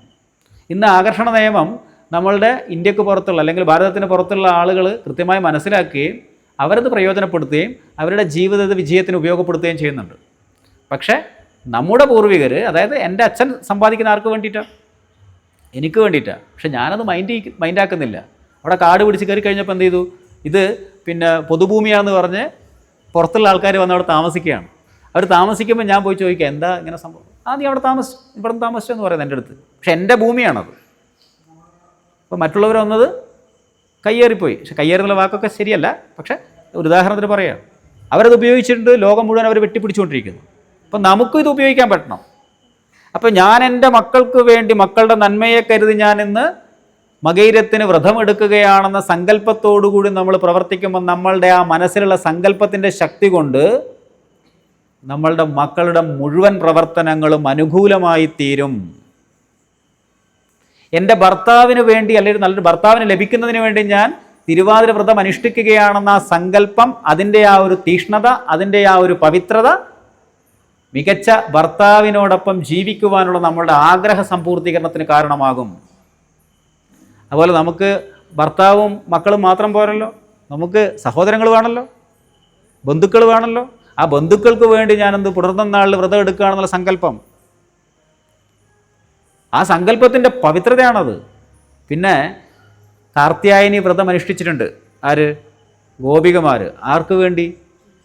ഇന്ന് ആകർഷണ നിയമം നമ്മളുടെ ഇന്ത്യക്ക് പുറത്തുള്ള അല്ലെങ്കിൽ ഭാരതത്തിന് പുറത്തുള്ള ആളുകൾ കൃത്യമായി മനസ്സിലാക്കുകയും അവരത് പ്രയോജനപ്പെടുത്തുകയും അവരുടെ ജീവിത വിജയത്തിന് ഉപയോഗപ്പെടുത്തുകയും ചെയ്യുന്നുണ്ട്. പക്ഷേ നമ്മുടെ പൂർവികർ, അതായത് എൻ്റെ അച്ഛൻ സമ്പാദിക്കുന്ന ആർക്ക് വേണ്ടിയിട്ടാണ്? എനിക്ക് വേണ്ടിയിട്ടാണ്. പക്ഷെ ഞാനത് മൈൻഡാക്കുന്നില്ല. അവിടെ കാട് പിടിച്ച് കയറി കഴിഞ്ഞപ്പോൾ എന്ത് ചെയ്തു, ഇത് പിന്നെ പൊതുഭൂമിയാണെന്ന് പറഞ്ഞ് പുറത്തുള്ള ആൾക്കാർ വന്ന് അവിടെ താമസിക്കുകയാണ്. അവർ താമസിക്കുമ്പോൾ ഞാൻ പോയി ചോദിക്കുക, എന്താ ഇങ്ങനെ സംഭവം? നീ അവിടെ ഇവിടെ താമസിച്ചെന്ന് പറയുന്നത് എൻ്റെ അടുത്ത്. പക്ഷെ എൻ്റെ ഭൂമിയാണത്. അപ്പോൾ മറ്റുള്ളവർ വന്നത് കയ്യേറിപ്പോയി. പക്ഷെ കയ്യേറുന്ന വാക്കൊക്കെ ശരിയല്ല, പക്ഷേ ഒരു ഉദാഹരണത്തിന് പറയാം. അവരത് ഉപയോഗിച്ചിട്ടുണ്ട്, ലോകം മുഴുവൻ അവർ വെട്ടിപ്പിടിച്ചുകൊണ്ടിരിക്കുന്നു. അപ്പം നമുക്കും ഇത് ഉപയോഗിക്കാൻ പറ്റണം. അപ്പം ഞാൻ എൻ്റെ മക്കൾക്ക് വേണ്ടി, മക്കളുടെ നന്മയെ കരുതി ഞാൻ ഇന്ന് മകയിരത്തിന് വ്രതമെടുക്കുകയാണെന്ന സങ്കല്പത്തോടുകൂടി നമ്മൾ പ്രവർത്തിക്കുമ്പോൾ നമ്മളുടെ ആ മനസ്സിലുള്ള സങ്കല്പത്തിൻ്റെ ശക്തി കൊണ്ട് നമ്മളുടെ മക്കളുടെ മുഴുവൻ പ്രവർത്തനങ്ങളും അനുകൂലമായി തീരും. എൻ്റെ ഭർത്താവിന് വേണ്ടി, അല്ലെങ്കിൽ നല്ലൊരു ഭർത്താവിന് ലഭിക്കുന്നതിന് വേണ്ടി ഞാൻ തിരുവാതിര വ്രതം അനുഷ്ഠിക്കുകയാണെന്ന ആ സങ്കല്പം, അതിൻ്റെ ആ ഒരു തീക്ഷ്ണത, അതിൻ്റെ ആ ഒരു പവിത്രത മികച്ച ഭർത്താവിനോടൊപ്പം ജീവിക്കുവാനുള്ള നമ്മളുടെ ആഗ്രഹ സമ്പൂർത്തീകരണത്തിന് കാരണമാകും. അതുപോലെ നമുക്ക് ഭർത്താവും മക്കളും മാത്രം പോരല്ലോ, നമുക്ക് സഹോദരങ്ങൾ വേണമല്ലോ, ബന്ധുക്കൾ വേണമല്ലോ. ആ ബന്ധുക്കൾക്ക് വേണ്ടി ഞാനെന്ത് പുണർന്നാളിൽ വ്രതം എടുക്കുകയാണെന്നുള്ള സങ്കല്പം, ആ സങ്കല്പത്തിൻ്റെ പവിത്രതയാണത്. പിന്നെ കാർത്യായനി വ്രതം അനുഷ്ഠിച്ചിട്ടുണ്ട് ആര്? ഗോപികമാർ. ആർക്ക് വേണ്ടി?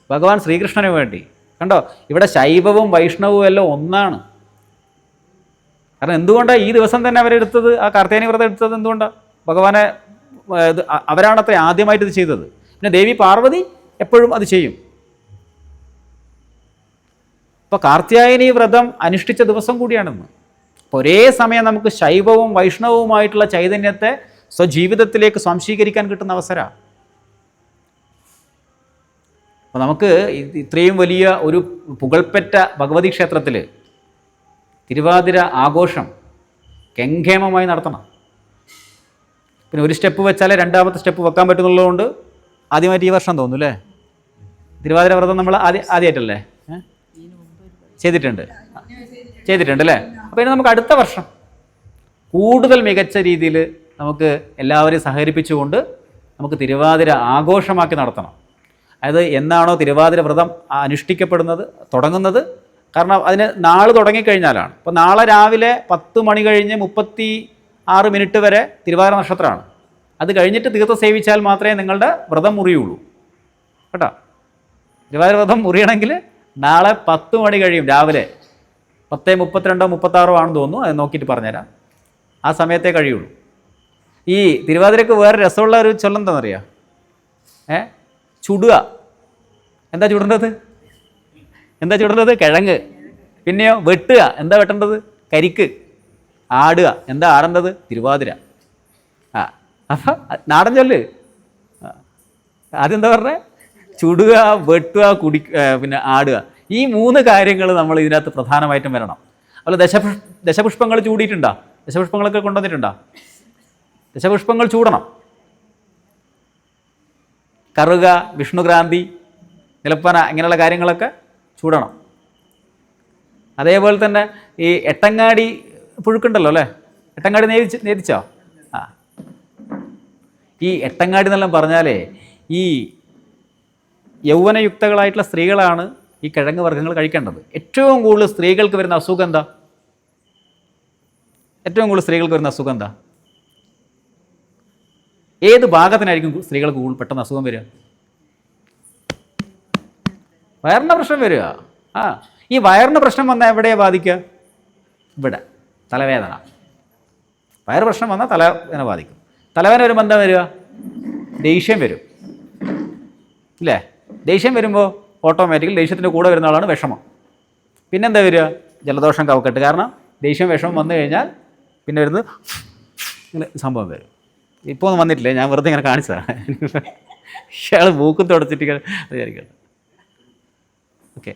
ഭഗവാൻ ശ്രീകൃഷ്ണന് വേണ്ടി. കണ്ടോ, ഇവിടെ ശൈവവും വൈഷ്ണവും എല്ലാം ഒന്നാണ്. കാരണം എന്തുകൊണ്ടാണ് ഈ ദിവസം തന്നെ അവരെടുത്തത്, ആ കാർത്യായനി വ്രതം എടുത്തത് എന്തുകൊണ്ടാണ്? ഭഗവാനെ അവരാണത്ര ആദ്യമായിട്ട് ഇത് ചെയ്തത്. പിന്നെ ദേവി പാർവതി എപ്പോഴും അത് ചെയ്യും. ഇപ്പോൾ കാർത്യായനി വ്രതം അനുഷ്ഠിച്ച ദിവസം കൂടിയാണെന്ന്. ഒരേ സമയം നമുക്ക് ശൈവവും വൈഷ്ണവുമായിട്ടുള്ള ചൈതന്യത്തെ സ്വജീവിതത്തിലേക്ക് സ്വാംശീകരിക്കാൻ കിട്ടുന്ന അവസരമാണ്. അപ്പോൾ നമുക്ക് ഇത്രയും വലിയ ഒരു പുകൾപ്പെട്ട ഭഗവതി ക്ഷേത്രത്തിൽ തിരുവാതിര ആഘോഷം കെങ്കേമമായി നടത്തണം. പിന്നെ ഒരു സ്റ്റെപ്പ് വെച്ചാലേ രണ്ടാമത്തെ സ്റ്റെപ്പ് വെക്കാൻ പറ്റുന്നുള്ളതുകൊണ്ട് ആദ്യമായിട്ട് ഈ വർഷം തോന്നുന്നു അല്ലേ തിരുവാതിര വ്രതം നമ്മൾ ആദ്യമായിട്ടല്ലേ ചെയ്തിട്ടുണ്ട് അല്ലേ? അപ്പോൾ ഇനി നമുക്ക് അടുത്ത വർഷം കൂടുതൽ മികച്ച രീതിയിൽ നമുക്ക് എല്ലാവരെയും സഹകരിപ്പിച്ചുകൊണ്ട് നമുക്ക് തിരുവാതിര ആഘോഷമാക്കി നടത്തണം. അതായത് എന്നാണോ തിരുവാതിര വ്രതം അനുഷ്ഠിക്കപ്പെടുന്നത്, തുടങ്ങുന്നത്, കാരണം അതിന് നാളെ തുടങ്ങിക്കഴിഞ്ഞാലാണ്. അപ്പോൾ നാളെ രാവിലെ 10 മണി കഴിഞ്ഞ് 36 മിനിറ്റ് വരെ തിരുവാതിര നക്ഷത്രമാണ്. അത് കഴിഞ്ഞിട്ട് തീർത്ഥം സേവിച്ചാൽ മാത്രമേ നിങ്ങളുടെ വ്രതം മുറിയുള്ളൂ കേട്ടോ. തിരുവാതിര വ്രതം മുറിയണമെങ്കിൽ നാളെ 10 മണി കഴിയും, രാവിലെ 10:32 36 ആണെന്ന് തോന്നുന്നു, അത് നോക്കിയിട്ട് പറഞ്ഞുതരാം. ആ സമയത്തേ കഴിയുള്ളൂ. ഈ തിരുവാതിരക്ക് വേറെ രസമുള്ള ഒരു ചൊല്ലെന്താണെന്നറിയാം? ചുടുക. എന്താ ചുടേണ്ടത്? കിഴങ്ങ്. പിന്നെയോ വെട്ടുക. എന്താ വെട്ടേണ്ടത്? കരിക്ക്. ആടുക. എന്താ ആടേണ്ടത്? തിരുവാതിര. അപ്പം നാടൻ ചൊല്ല്. ആദ്യം എന്താ പറഞ്ഞത്? ചുടുക, വെട്ടുക, പിന്നെ ആടുക. ഈ 3 കാര്യങ്ങൾ നമ്മൾ ഇതിനകത്ത് പ്രധാനമായിട്ടും വരണം. അതുപോലെ ദശപുഷ്പങ്ങൾ ചൂടിയിട്ടുണ്ടോ? ദശപുഷ്പങ്ങളൊക്കെ കൊണ്ടുവന്നിട്ടുണ്ടോ? ദശപുഷ്പങ്ങൾ ചൂടണം. കറുക, വിഷ്ണുക്രാന്തി, നിലപ്പന, ഇങ്ങനെയുള്ള കാര്യങ്ങളൊക്കെ ചൂടണം. അതേപോലെ തന്നെ ഈ എട്ടങ്ങാടി പുഴുക്കുണ്ടല്ലോ അല്ലേ? എട്ടങ്ങാടി നേദിച്ചോ? ഈ എട്ടങ്ങാടി എന്നെല്ലാം പറഞ്ഞാലേ ഈ യൗവനയുക്തകളായിട്ടുള്ള സ്ത്രീകളാണ് ഈ കിഴങ്ങ് വർഗ്ഗങ്ങൾ കഴിക്കേണ്ടത്. ഏറ്റവും കൂടുതൽ സ്ത്രീകൾക്ക് വരുന്ന അസുഖം എന്താ? ഏത് ഭാഗത്തിനായിരിക്കും സ്ത്രീകൾക്ക് പെട്ടെന്ന് അസുഖം വരിക? വയറിൻ്റെ പ്രശ്നം വരിക. ഈ വയറിൻ്റെ പ്രശ്നം വന്നാൽ എവിടെയാണ് ബാധിക്കുക? ഇവിടെ തലവേദന. വയറ് പ്രശ്നം വന്നാൽ തലവേദന ബാധിക്കും. തലവേദന വരുമ്പോൾ എന്താ വരിക? ദേഷ്യം വരും ഇല്ലേ? ദേഷ്യം വരുമ്പോൾ ഓട്ടോമാറ്റിക്കലി ദേഷ്യത്തിൻ്റെ കൂടെ വരുന്ന ആളാണ് വിഷമം. പിന്നെന്താ വരിക? ജലദോഷം, കഫക്കെട്ട്. കാരണം ദേഷ്യം വിഷമം വന്നു കഴിഞ്ഞാൽ പിന്നെ വരുന്നത് ഇങ്ങനെ സംഭവം വരും. ഇപ്പോൾ ഒന്നും വന്നിട്ടില്ല, ഞാൻ വെറുതെ ഇങ്ങനെ കാണിച്ചതാണ്. ഇയാൾ മൂക്കും തുടച്ചിട്ട് വിചാരിക്കണം. ഓക്കെ.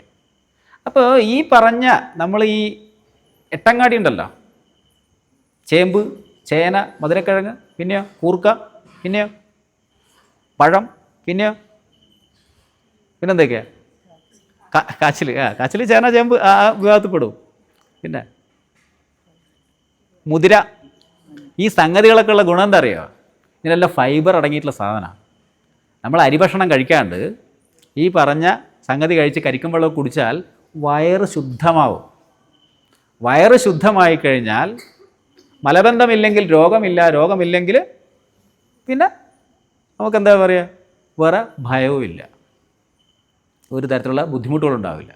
അപ്പോൾ ഈ പറഞ്ഞ നമ്മൾ ഈ എട്ടങ്ങാടി ഉണ്ടല്ലോ, ചേമ്പ്, ചേന, മധുരക്കിഴങ്ങ്, പിന്നെയോ കൂർക്ക, പിന്നെയോ പഴം, പിന്നെന്തൊക്കെയാ? കാച്ചിൽ. കാച്ചിൽ, ചേന, ചേമ്പ് ആ വിഭാഗത്തിൽ പെടും. പിന്നെ മുതിര. ഈ സംഗതികളൊക്കെ ഉള്ള ഗുണം എന്താ അറിയുക? ഇതിനെല്ലാം ഫൈബർ അടങ്ങിയിട്ടുള്ള സാധനമാണ്. നമ്മൾ അരിഭക്ഷണം കഴിക്കാണ്ട് ഈ പറഞ്ഞ സംഗതി കഴിച്ച് കരിക്കും വെള്ളം കുടിച്ചാൽ വയറ് ശുദ്ധമാവും. വയറ് ശുദ്ധമായി കഴിഞ്ഞാൽ മലബന്ധമില്ലെങ്കിൽ രോഗമില്ല, രോഗമില്ലെങ്കിൽ പിന്നെ നമുക്കെന്താ പറയുക, വേറെ ഭയവും ഇല്ല, ഒരു തരത്തിലുള്ള ബുദ്ധിമുട്ടുകളുണ്ടാവില്ല.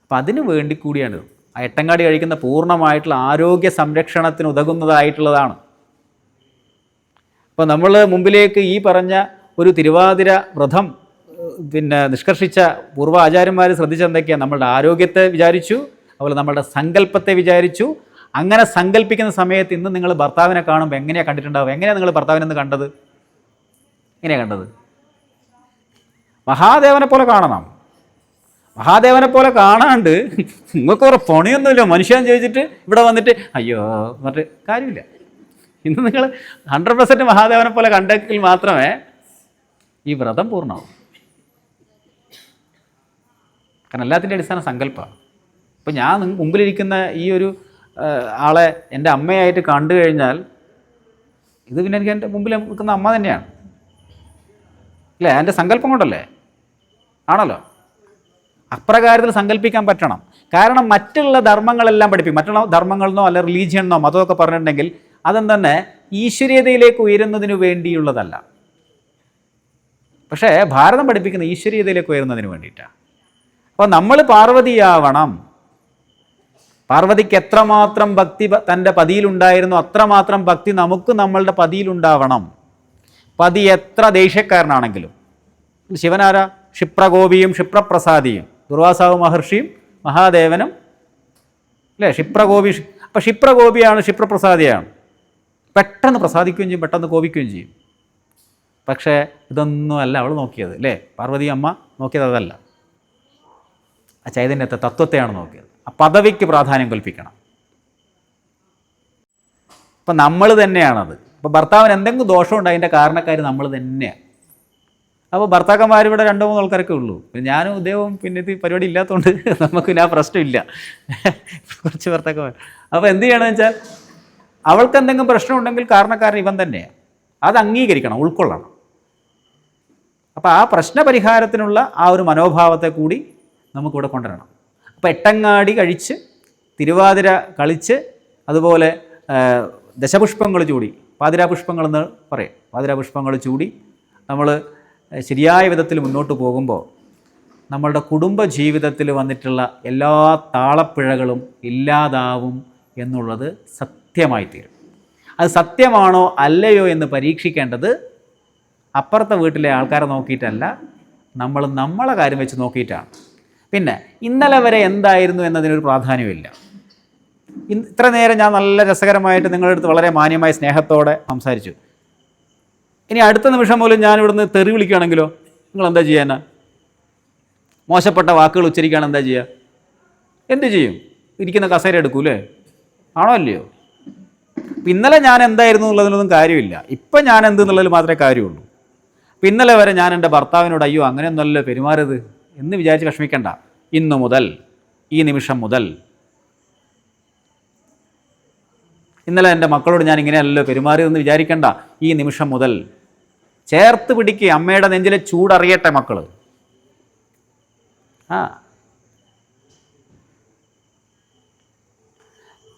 അപ്പം അതിനു വേണ്ടി കൂടിയാണ് ആ എട്ടങ്ങാടി കഴിക്കുന്ന പൂർണ്ണമായിട്ടുള്ള ആരോഗ്യ സംരക്ഷണത്തിന് ഉതകുന്നതായിട്ടുള്ളതാണ്. അപ്പോൾ നമ്മൾ മുമ്പിലേക്ക് ഈ പറഞ്ഞ ഒരു തിരുവാതിര വ്രതം നിഷ്കർഷിച്ച പൂർവ്വ ആചാര്യന്മാർ ശ്രദ്ധിച്ചെന്തൊക്കെയാണ്? നമ്മളുടെ ആരോഗ്യത്തെ വിചാരിച്ചു, അതുപോലെ നമ്മളുടെ സങ്കല്പത്തെ വിചാരിച്ചു. അങ്ങനെ സങ്കല്പിക്കുന്ന സമയത്ത് ഇന്ന് നിങ്ങൾ ഭർത്താവിനെ കാണുമ്പോൾ എങ്ങനെയാണ് കണ്ടിട്ടുണ്ടാവുക? എങ്ങനെയാണ് നിങ്ങൾ ഭർത്താവിനെന്ന് കണ്ടത്? എങ്ങനെയാണ് കണ്ടത്? മഹാദേവനെ പോലെ കാണണം. മഹാദേവനെ പോലെ കാണാണ്ട് നിങ്ങൾക്ക് ഒരു പണിയൊന്നുമില്ല മനുഷ്യൻ ചോദിച്ചിട്ട് ഇവിടെ വന്നിട്ട് അയ്യോ എന്നിട്ട് കാര്യമില്ല. ഇന്ന് നിങ്ങൾ 100% മഹാദേവനെ പോലെ കണ്ടെങ്കിൽ മാത്രമേ ഈ വ്രതം പൂർണ്ണമാവും. കാരണം എല്ലാത്തിൻ്റെ അടിസ്ഥാന സങ്കല്പമാണ്. ഇപ്പം ഞാൻ മുമ്പിലിരിക്കുന്ന ഈ ഒരു ആളെ എൻ്റെ അമ്മയായിട്ട് കണ്ടു കഴിഞ്ഞാൽ ഇത് പിന്നെ എനിക്ക് എൻ്റെ മുമ്പിൽ നിൽക്കുന്ന അമ്മ തന്നെയാണ് അല്ലേ? എൻ്റെ സങ്കല്പം കൊണ്ടല്ലേ? ആണല്ലോ. അപ്രകാരത്തിൽ സങ്കല്പിക്കാൻ പറ്റണം. കാരണം മറ്റുള്ള ധർമ്മങ്ങളെല്ലാം പഠിപ്പിക്കും. മറ്റുള്ള ധർമ്മങ്ങളെന്നോ അല്ല റിലീജിയനെന്നോ മതമൊക്കെ പറഞ്ഞിട്ടുണ്ടെങ്കിൽ അതും തന്നെ ഈശ്വരീയതയിലേക്ക് ഉയരുന്നതിന് വേണ്ടിയുള്ളതല്ല. പക്ഷേ ഭാരതം പഠിപ്പിക്കുന്ന ഈശ്വരീയതയിലേക്ക് ഉയരുന്നതിന് വേണ്ടിയിട്ടാണ്. അപ്പോൾ നമ്മൾ പാർവതിയാവണം. പാർവതിക്ക് എത്രമാത്രം ഭക്തി തൻ്റെ പതിയിലുണ്ടായിരുന്നു അത്രമാത്രം ഭക്തി നമുക്ക് നമ്മളുടെ പതിയിലുണ്ടാവണം. പതി എത്ര ദേഷ്യക്കാരനാണെങ്കിലും. ശിവനാര ക്ഷിപ്രഗോപിയും ക്ഷിപ്രപ്രസാദിയും, ദുർവാസാവ് മഹർഷിയും മഹാദേവനും അല്ലേ? ക്ഷിപ്രഗോപി. അപ്പം ക്ഷിപ്രഗോപിയാണ്, ക്ഷിപ്രപ്രസാദിയാണ്. പെട്ടെന്ന് പ്രസാദിക്കുകയും ചെയ്യും, പെട്ടെന്ന് കോപിക്കുകയും ചെയ്യും. പക്ഷേ ഇതൊന്നും അല്ല അവൾ നോക്കിയത് അല്ലേ? പാർവതി അമ്മ നോക്കിയത് അതല്ല, ആ ചൈതന്യത്തെ, തത്വത്തെയാണ് നോക്കിയത്. ആ പദവിക്ക് പ്രാധാന്യം കൽപ്പിക്കണം. അപ്പം നമ്മൾ തന്നെയാണത്. അപ്പോൾ ഭർത്താവിന് എന്തെങ്കിലും ദോഷമുണ്ട് അതിൻ്റെ കാരണക്കാർ നമ്മൾ തന്നെയാണ്. അപ്പോൾ ഭർത്താക്കന്മാർ ഇവിടെ 2-3 ആൾക്കാരൊക്കെ ഉള്ളൂ. ഞാനും ഉദ്യോഗവും പിന്നെ ഇത് പരിപാടി ഇല്ലാത്തതുകൊണ്ട് നമുക്ക് ആ പ്രശ്നമില്ല, കുറച്ച് ഭർത്താക്കന്മാർ. അപ്പോൾ എന്ത് ചെയ്യണമെന്ന് വെച്ചാൽ അവൾക്ക് എന്തെങ്കിലും പ്രശ്നമുണ്ടെങ്കിൽ കാരണക്കാരൻ ഇവൻ തന്നെയാണ്. അത് അംഗീകരിക്കണം, ഉൾക്കൊള്ളണം. അപ്പോൾ ആ പ്രശ്നപരിഹാരത്തിനുള്ള ആ ഒരു മനോഭാവത്തെ കൂടി നമുക്കിവിടെ കൊണ്ടുവരണം. അപ്പോൾ എട്ടങ്ങാടി കഴിച്ച് തിരുവാതിര കളിച്ച് അതുപോലെ ദശപുഷ്പങ്ങൾ ചൂടി, പാതിരാപുഷ്പങ്ങളെന്ന് പറയും, പാതിരാപുഷ്പങ്ങൾ ചൂടി നമ്മൾ ശരിയായ വിധത്തിൽ മുന്നോട്ട് പോകുമ്പോൾ നമ്മളുടെ കുടുംബ ജീവിതത്തിൽ വന്നിട്ടുള്ള എല്ലാ താളപ്പിഴകളും ഇല്ലാതാവും എന്നുള്ളത് സത്യമായിത്തീരും. അത് സത്യമാണോ അല്ലയോ എന്ന് പരീക്ഷിക്കേണ്ടത് അപ്പുറത്തെ വീട്ടിലെ ആൾക്കാരെ നോക്കിയിട്ടല്ല, നമ്മൾ നമ്മളെ കാര്യം വെച്ച് നോക്കിയിട്ടാണ്. പിന്നെ ഇന്നലെ വരെ എന്തായിരുന്നു എന്നതിനൊരു പ്രാധാന്യമില്ല. ഇത്ര നേരം ഞാൻ നല്ല രസകരമായിട്ട് നിങ്ങളുടെ അടുത്ത് വളരെ മാന്യമായ സ്നേഹത്തോടെ സംസാരിച്ചു. ഇനി അടുത്ത നിമിഷം പോലും ഞാൻ ഇവിടുന്ന് തെറി വിളിക്കുകയാണെങ്കിലോ നിങ്ങൾ എന്താ ചെയ്യാനാ? മോശപ്പെട്ട വാക്കുകൾ ഉച്ചരിക്കുകയാണ്, എന്താ ചെയ്യുക? എന്ത് ചെയ്യും? ഇരിക്കുന്ന കസേര എടുക്കൂലേ? ആണോ അല്ലയോ? ഇന്നലെ ഞാൻ എന്തായിരുന്നു എന്നുള്ളതിനൊന്നും കാര്യമില്ല. ഇപ്പം ഞാൻ എന്തെന്നുള്ളതിൽ മാത്രമേ കാര്യമുള്ളൂ. ഇന്നലെ വരെ ഞാൻ എൻ്റെ ഭർത്താവിനോട് അയ്യോ അങ്ങനെയൊന്നുമല്ലോ പെരുമാറരുത് എന്ന് വിചാരിച്ച് വിഷമിക്കണ്ട. ഇന്നു മുതൽ, ഈ നിമിഷം മുതൽ, ഇന്നലെ എൻ്റെ മക്കളോട് ഞാൻ ഇങ്ങനെയല്ലോ പെരുമാറിയതെന്ന് വിചാരിക്കണ്ട. ഈ നിമിഷം മുതൽ ചേർത്ത് പിടിക്കുക. അമ്മയുടെ നെഞ്ചിലെ ചൂടറിയട്ടെ മക്കൾ.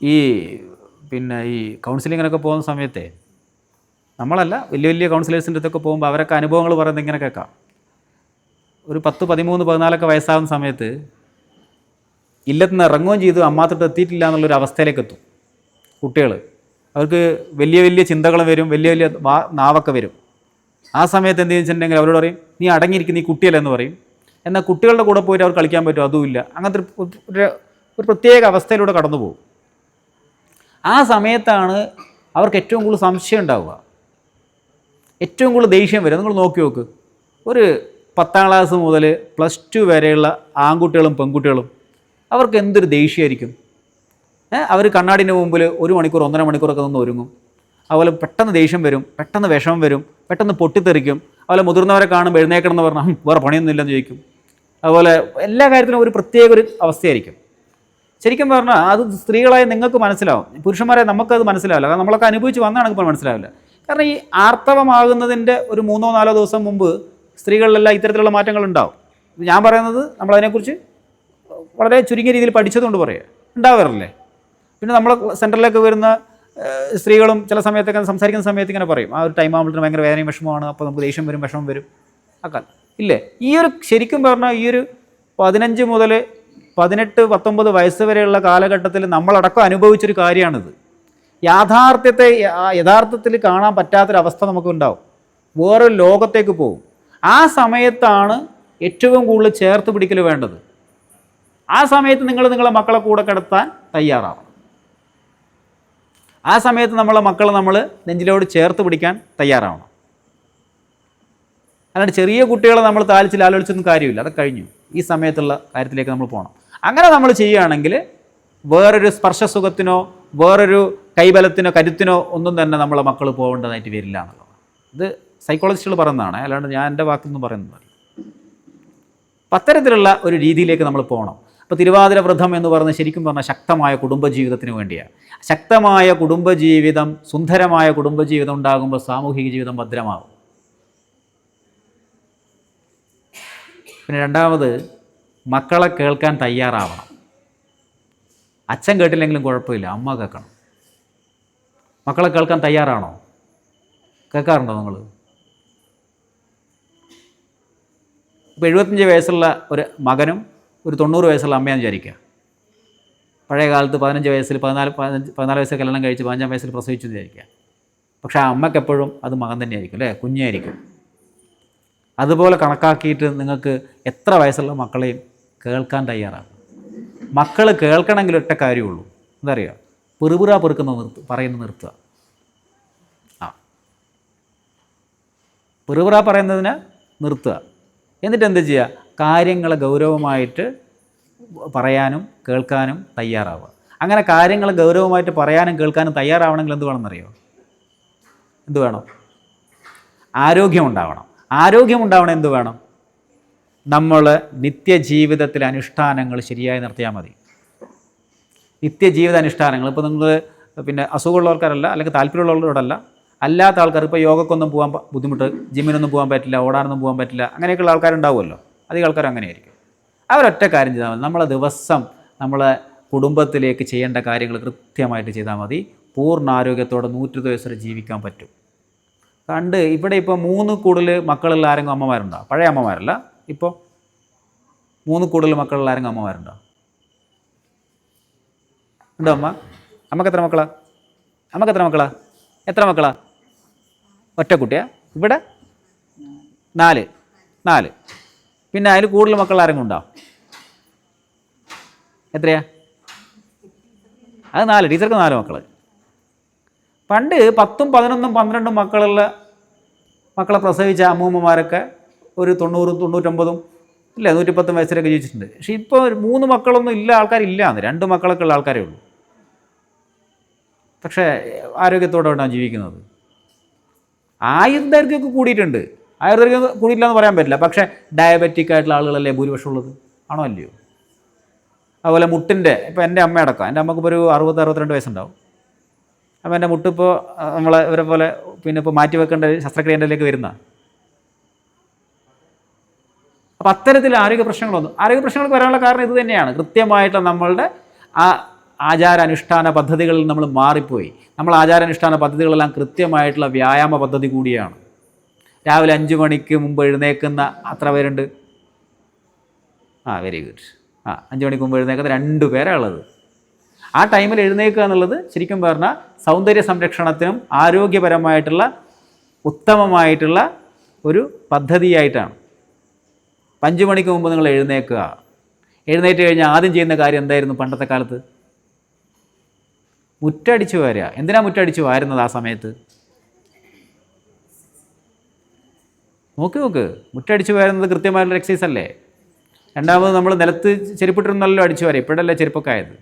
ഈ കൗൺസിലിങ്ങിനൊക്കെ പോകുന്ന സമയത്തെ നമ്മളല്ല, വലിയ വലിയ കൗൺസിലേഴ്സിൻ്റെ അടുത്തൊക്കെ പോകുമ്പോൾ അവരൊക്കെ അനുഭവങ്ങൾ പറയുന്നത് ഇങ്ങനെ കേൾക്കാം. ഒരു 10, 13, 14 വയസ്സാകുന്ന സമയത്ത് ഇല്ലത്ത് നിന്ന് ഇറങ്ങുകയും ചെയ്തു, അമ്മാത്തൊട്ട് എത്തിയിട്ടില്ല എന്നുള്ളൊരു അവസ്ഥയിലേക്ക് എത്തും കുട്ടികൾ. അവർക്ക് വലിയ വലിയ ചിന്തകളും വരും, വലിയ വലിയ നാവൊക്കെ വരും. ആ സമയത്ത് എന്ത് വെച്ചിട്ടുണ്ടെങ്കിൽ അവരോട് പറയും നീ അടങ്ങിയിരിക്കുന്ന ഈ കുട്ടിയല്ലെന്ന് പറയും. എന്നാൽ കുട്ടികളുടെ കൂടെ പോയിട്ട് അവർ കളിക്കാൻ പറ്റും, അതുമില്ല. അങ്ങനത്തെ ഒരു പ്രത്യേക അവസ്ഥയിലൂടെ കടന്നു പോകും. ആ സമയത്താണ് അവർക്ക് ഏറ്റവും കൂടുതൽ സംശയം ഉണ്ടാവുക, ഏറ്റവും കൂടുതൽ ദേഷ്യം വരും. നിങ്ങൾ നോക്കി നോക്ക്, ഒരു 10ാം ക്ലാസ് മുതൽ +2 വരെയുള്ള ആൺകുട്ടികളും പെൺകുട്ടികളും അവർക്ക് എന്തൊരു ദേഷ്യമായിരിക്കും. അവർ കണ്ണാടിൻ്റെ മുമ്പിൽ 1 മണിക്കൂർ 1.5 മണിക്കൂറൊക്കെ നിന്ന് ഒരുങ്ങും. അതുപോലെ പെട്ടെന്ന് ദേഷ്യം വരും, പെട്ടെന്ന് വിഷമം വരും, പെട്ടെന്ന് പൊട്ടിത്തെറിക്കും. അതുപോലെ മുതിർന്നവരെ കാണുമ്പോൾ എഴുന്നേക്കണം എന്ന് പറഞ്ഞാൽ വേറെ പണിയൊന്നുമില്ലെന്ന് ചോദിക്കും. അതുപോലെ എല്ലാ കാര്യത്തിലും ഒരു പ്രത്യേക ഒരു അവസ്ഥയായിരിക്കും. ശരിക്കും പറഞ്ഞാൽ അത് സ്ത്രീകളായ നിങ്ങൾക്ക് മനസ്സിലാവും, പുരുഷന്മാരെ നമുക്കത് മനസ്സിലാവില്ല. കാരണം നമ്മളൊക്കെ അനുഭവിച്ച് വന്നാണെങ്കിൽ ഇപ്പോൾ മനസ്സിലാവില്ല. കാരണം ഈ ആർത്തവമാകുന്നതിൻ്റെ ഒരു 3-4 ദിവസം മുമ്പ് സ്ത്രീകളിലെല്ലാം ഇത്തരത്തിലുള്ള മാറ്റങ്ങളുണ്ടാവും. ഞാൻ പറയുന്നത് നമ്മളതിനെക്കുറിച്ച് വളരെ ചുരുങ്ങിയ രീതിയിൽ പഠിച്ചതുകൊണ്ട് പറയുക, ഉണ്ടാവാറില്ലേ. പിന്നെ നമ്മളെ സെൻറ്ററിലേക്ക് വരുന്ന സ്ത്രീകളും ചില സമയത്തൊക്കെ സംസാരിക്കുന്ന സമയത്ത് ഇങ്ങനെ പറയും, ആ ഒരു ടൈം ആകുമ്പോഴത്തേന് ഭയങ്കര വേദനയും വിഷമമാണ്, അപ്പോൾ നമുക്ക് ദേഷ്യം വരും, വിഷമം വരും. ഒക്കെ ഇല്ലേ? ഈ ഒരു ശരിക്കും പറഞ്ഞാൽ ഈ ഒരു 15 മുതൽ 18, 19 വയസ്സ് വരെയുള്ള കാലഘട്ടത്തിൽ നമ്മളടക്കം അനുഭവിച്ചൊരു കാര്യമാണിത്. യഥാർത്ഥത്തിൽ കാണാൻ പറ്റാത്തൊരവസ്ഥ നമുക്കുണ്ടാവും. വേറൊരു ലോകത്തേക്ക് പോകും. ആ സമയത്താണ് ഏറ്റവും കൂടുതൽ ചേർത്ത് പിടിക്കൽ വേണ്ടത്. ആ സമയത്ത് നിങ്ങളെ മക്കളെ കൂടെ കിടത്താൻ തയ്യാറാവണം. ആ സമയത്ത് നമ്മളെ മക്കളെ നമ്മൾ നെഞ്ചിലോട് ചേർത്ത് പിടിക്കാൻ തയ്യാറാവണം. അല്ലാണ്ട് ചെറിയ കുട്ടികളെ നമ്മൾ ലാലോലിച്ചൊന്നും കാര്യമില്ല, അത് കഴിഞ്ഞു. ഈ സമയത്തുള്ള കാര്യത്തിലേക്ക് നമ്മൾ പോകണം. അങ്ങനെ നമ്മൾ ചെയ്യുകയാണെങ്കിൽ വേറൊരു സ്പർശസുഖത്തിനോ വേറൊരു കൈബലത്തിനോ കരുത്തിനോ ഒന്നും തന്നെ നമ്മളെ മക്കൾ പോകേണ്ടതായിട്ട് വരില്ല എന്നുള്ളത് ഇത് സൈക്കോളജിസ്റ്റുകൾ പറയുന്നതാണ്, അല്ലാണ്ട് ഞാൻ എൻ്റെ വാക്കൊന്നും പറയുന്നതല്ല. അപ്പം അത്തരത്തിലുള്ള ഒരു രീതിയിലേക്ക് നമ്മൾ പോകണം. അപ്പോൾ തിരുവാതിര വ്രതം എന്ന് പറയുന്നത് ശരിക്കും പറഞ്ഞാൽ ശക്തമായ കുടുംബജീവിതത്തിന് വേണ്ടിയാണ്. ശക്തമായ കുടുംബജീവിതം, സുന്ദരമായ കുടുംബജീവിതം ഉണ്ടാകുമ്പോൾ സാമൂഹിക ജീവിതം ഭദ്രമാകും. പിന്നെ രണ്ടാമത്, മക്കളെ കേൾക്കാൻ തയ്യാറാവണം. അച്ഛൻ കേട്ടില്ലെങ്കിലും കുഴപ്പമില്ല, അമ്മ കേൾക്കണം. മക്കളെ കേൾക്കാൻ തയ്യാറാണോ? കേൾക്കാറുണ്ടോ നിങ്ങൾ? ഇപ്പോൾ 75 വയസ്സുള്ള ഒരു മകനും ഒരു 90 വയസ്സുള്ള അമ്മയാണെന്ന് വിചാരിക്കുക. പഴയ കാലത്ത് 15 വയസ്സിൽ 14 വയസ്സിൽ കല്യാണം കഴിച്ച് 15 വയസ്സിൽ പ്രസവിച്ചു വിചാരിക്കുക. പക്ഷേ ആ അമ്മയ്ക്ക് എപ്പോഴും അത് മകൻ തന്നെയായിരിക്കും, അല്ലേ? കുഞ്ഞായിരിക്കും. അതുപോലെ കണക്കാക്കിയിട്ട് നിങ്ങൾക്ക് എത്ര വയസ്സുള്ള മക്കളെയും കേൾക്കാൻ തയ്യാറാകും. മക്കൾ കേൾക്കണമെങ്കിൽ ഒറ്റ കാര്യമുള്ളൂ, എന്താ പറയുക? പെറുപിറ പറയുന്നത് നിർത്തുക. പെറുപിറ പറയുന്നതിന് നിർത്തുക. എന്നിട്ട് എന്ത് ചെയ്യുക? കാര്യങ്ങൾ ഗൗരവമായിട്ട് പറയാനും കേൾക്കാനും തയ്യാറാവുക. അങ്ങനെ കാര്യങ്ങൾ ഗൗരവമായിട്ട് പറയാനും കേൾക്കാനും തയ്യാറാവണമെങ്കിൽ എന്ത് വേണമെന്നറിയോ? എന്ത് വേണം? ആരോഗ്യം ഉണ്ടാവണം. ആരോഗ്യം ഉണ്ടാവണം എന്ത് വേണം? നമ്മൾ നിത്യജീവിതത്തിലെ അനുഷ്ഠാനങ്ങൾ ശരിയായി നിർത്തിയാൽ മതി. നിത്യജീവിത അനുഷ്ഠാനങ്ങൾ ഇപ്പോൾ നിങ്ങൾ പിന്നെ അസുഖമുള്ളവർക്കാരല്ല, അല്ലെങ്കിൽ താല്പര്യമുള്ളവരോടല്ല, അല്ലാത്ത ആൾക്കാർ ഇപ്പോൾ യോഗക്കൊന്നും പോകാൻ ബുദ്ധിമുട്ട്, ജിമ്മിനൊന്നും പോകാൻ പറ്റില്ല, ഓടാനൊന്നും പോകാൻ പറ്റില്ല, അങ്ങനെയൊക്കെയുള്ള ആൾക്കാരുണ്ടാവുമല്ലോ. അധികം ആൾക്കാർ അങ്ങനെയായിരിക്കും. അവരൊറ്റ കാര്യം ചെയ്താൽ മതി. നമ്മളെ ദിവസം നമ്മളെ കുടുംബത്തിലേക്ക് ചെയ്യേണ്ട കാര്യങ്ങൾ കൃത്യമായിട്ട് ചെയ്താൽ മതി. പൂർണ്ണ ആരോഗ്യത്തോടെ 120 വയസ്സ് വരെ ജീവിക്കാൻ പറ്റും. ഇവിടെ ഇപ്പോൾ 3 കൂടുതൽ മക്കളുള്ള ആരെങ്കിലും അമ്മമാരുണ്ടോ? പഴയ അമ്മമാരല്ല, ഇപ്പോൾ 3 കൂടുതൽ മക്കളുള്ള ആരെങ്കിലും അമ്മമാരുണ്ടോ? ഉണ്ടോ അമ്മ? അമ്മക്ക് എത്ര മക്കളാ? എത്ര മക്കളാ? ഒറ്റ കുട്ടിയാ? ഇവിടെ 4. പിന്നെ അതിൽ കൂടുതൽ മക്കൾ ആരെങ്കിലും ഉണ്ടോ? എത്രയാ? അത് 4. ടീച്ചർക്ക് 4 മക്കൾ. പണ്ട് 10, 11, 12 മക്കളെ പ്രസവിച്ച അമ്മൂമ്മമാരൊക്കെ ഒരു 90, 99 ഇല്ല 110 വയസ്സിലൊക്കെ ജീവിച്ചിട്ടുണ്ട്. പക്ഷേ ഇപ്പോൾ 3 മക്കളൊന്നും ഇല്ല ആൾക്കാരില്ല, 2 മക്കളൊക്കെ ഉള്ള ആൾക്കാരേ ഉള്ളൂ. പക്ഷേ ആരോഗ്യത്തോടെയാണ് ജീവിക്കുന്നത്. ആയുർദൈർഘ്യമൊക്കെ കൂടിയിട്ടുണ്ട്. ആയുർദൈർഘ്യം കൂടിയില്ല എന്ന് പറയാൻ പറ്റില്ല. പക്ഷേ ഡയബറ്റിക് ആയിട്ടുള്ള ആളുകളല്ലേ ഭൂരിപക്ഷം ഉള്ളത്? ആണോ അല്ലയോ? അതുപോലെ മുട്ടിൻ്റെ, ഇപ്പോൾ എൻ്റെ അമ്മയടക്കം, എൻ്റെ അമ്മക്ക് ഇപ്പോൾ ഒരു 60-62 വയസ്സുണ്ടാവും. അപ്പോൾ എൻ്റെ മുട്ടിപ്പോൾ ഇവരെ പോലെ പിന്നെ ഇപ്പോൾ മാറ്റി വെക്കേണ്ട ശസ്ത്രക്രിയയിലേക്ക് വരുന്ന. അപ്പോൾ അത്തരത്തിൽ ആരോഗ്യ പ്രശ്നങ്ങൾക്ക് വരാനുള്ള കാരണം ഇത് തന്നെയാണ്. കൃത്യമായിട്ട് നമ്മളുടെ ആ ആചാരാനുഷ്ഠാന പദ്ധതികളിൽ നമ്മൾ മാറിപ്പോയി. നമ്മൾ ആചാരാനുഷ്ഠാന പദ്ധതികളെല്ലാം കൃത്യമായിട്ടുള്ള വ്യായാമ പദ്ധതി കൂടിയാണ്. രാവിലെ 5 മണിക്ക് മുമ്പ് എഴുന്നേൽക്കുന്ന അത്ര പേരുണ്ട്? Very good. 5 മണിക്ക് മുമ്പ് എഴുന്നേൽക്കുന്ന 2 പേരാണ് ഉള്ളത്. ആ ടൈമിൽ എഴുന്നേൽക്കുക എന്നുള്ളത് ശരിക്കും പറഞ്ഞാൽ സൗന്ദര്യ സംരക്ഷണത്തിനും ആരോഗ്യപരമായിട്ടുള്ള ഉത്തമമായിട്ടുള്ള ഒരു പദ്ധതിയായിട്ടാണ്. 5 മണിക്ക് മുമ്പ് നിങ്ങൾ എഴുന്നേൽക്കുക. എഴുന്നേറ്റ് കഴിഞ്ഞാൽ ആദ്യം ചെയ്യുന്ന കാര്യം എന്തായിരുന്നു പണ്ടത്തെ കാലത്ത്? മുറ്റടിച്ച് വാരുക. എന്തിനാ മുറ്റടിച്ച് വാരുന്നത് ആ സമയത്ത്? നോക്ക് മുറ്റടിച്ച് വാരുന്നത് കൃത്യമായിട്ടുള്ള എക്സസൈസ് അല്ലേ? രണ്ടാമത് നമ്മൾ നിലത്ത് ചെരുപ്പിട്ടിരുന്നല്ലോ അടിച്ചു വാരുക. ഇപ്പോഴല്ലേ ചെരുപ്പൊക്കെ ആയത്.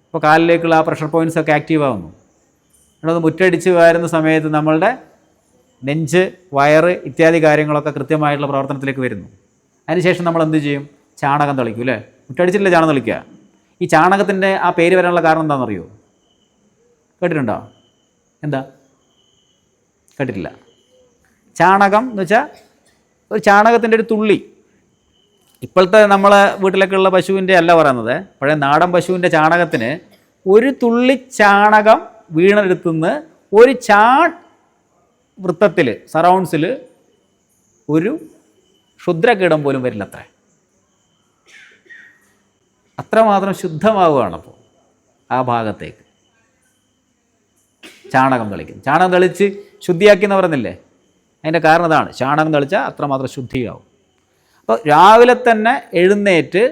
അപ്പോൾ കാലിലേക്കുള്ള ആ പ്രഷർ പോയിൻറ്റ്സ് ഒക്കെ ആക്റ്റീവ് ആവുന്നു. രണ്ടാമത് മുറ്റടിച്ച് വാരുന്ന സമയത്ത് നമ്മളുടെ നെഞ്ച്, വയറ് ഇത്യാദി കാര്യങ്ങളൊക്കെ കൃത്യമായിട്ടുള്ള പ്രവർത്തനത്തിലേക്ക് വരുന്നു. അതിനുശേഷം നമ്മൾ എന്ത് ചെയ്യും? ചാണകം തളിക്കും, അല്ലേ? മുറ്റടിച്ചിട്ടില്ല ചാണകം തളിക്കുക. ഈ ചാണകത്തിൻ്റെ ആ പേര് വരാനുള്ള കാരണം എന്താണെന്നറിയോ? കേട്ടിട്ടുണ്ടോ? എന്താ? കേട്ടിട്ടില്ല. ചാണകം എന്ന് വെച്ചാൽ ഒരു ചാണകത്തിൻ്റെ ഒരു തുള്ളി. ഇപ്പോഴത്തെ നമ്മളെ വീട്ടിലൊക്കെ ഉള്ള പശുവിൻ്റെ അല്ല പറയുന്നത്. പഴയ നാടൻ പശുവിൻ്റെ ചാണകത്തിന് ഒരു തുള്ളി ചാണകം വീണെടുത്തുനിന്ന് ഒരു വൃത്തത്തിൽ സറൗണ്ട്സിൽ ഒരു ക്ഷുദ്രകീടം പോലും വരില്ല. അത്രമാത്രം ശുദ്ധമാവുകയാണപ്പോൾ ആ ഭാഗത്തേക്ക് ചാണകം തളിക്കും. ചാണകം തളിച്ച് ശുദ്ധിയാക്കി എന്ന് പറയുന്നില്ലേ, അതിൻ്റെ കാരണം അതാണ്. ചാണകം തളിച്ചാൽ അത്രമാത്രം ശുദ്ധിയാവും. അപ്പോൾ രാവിലെ തന്നെ എഴുന്നേറ്റ്,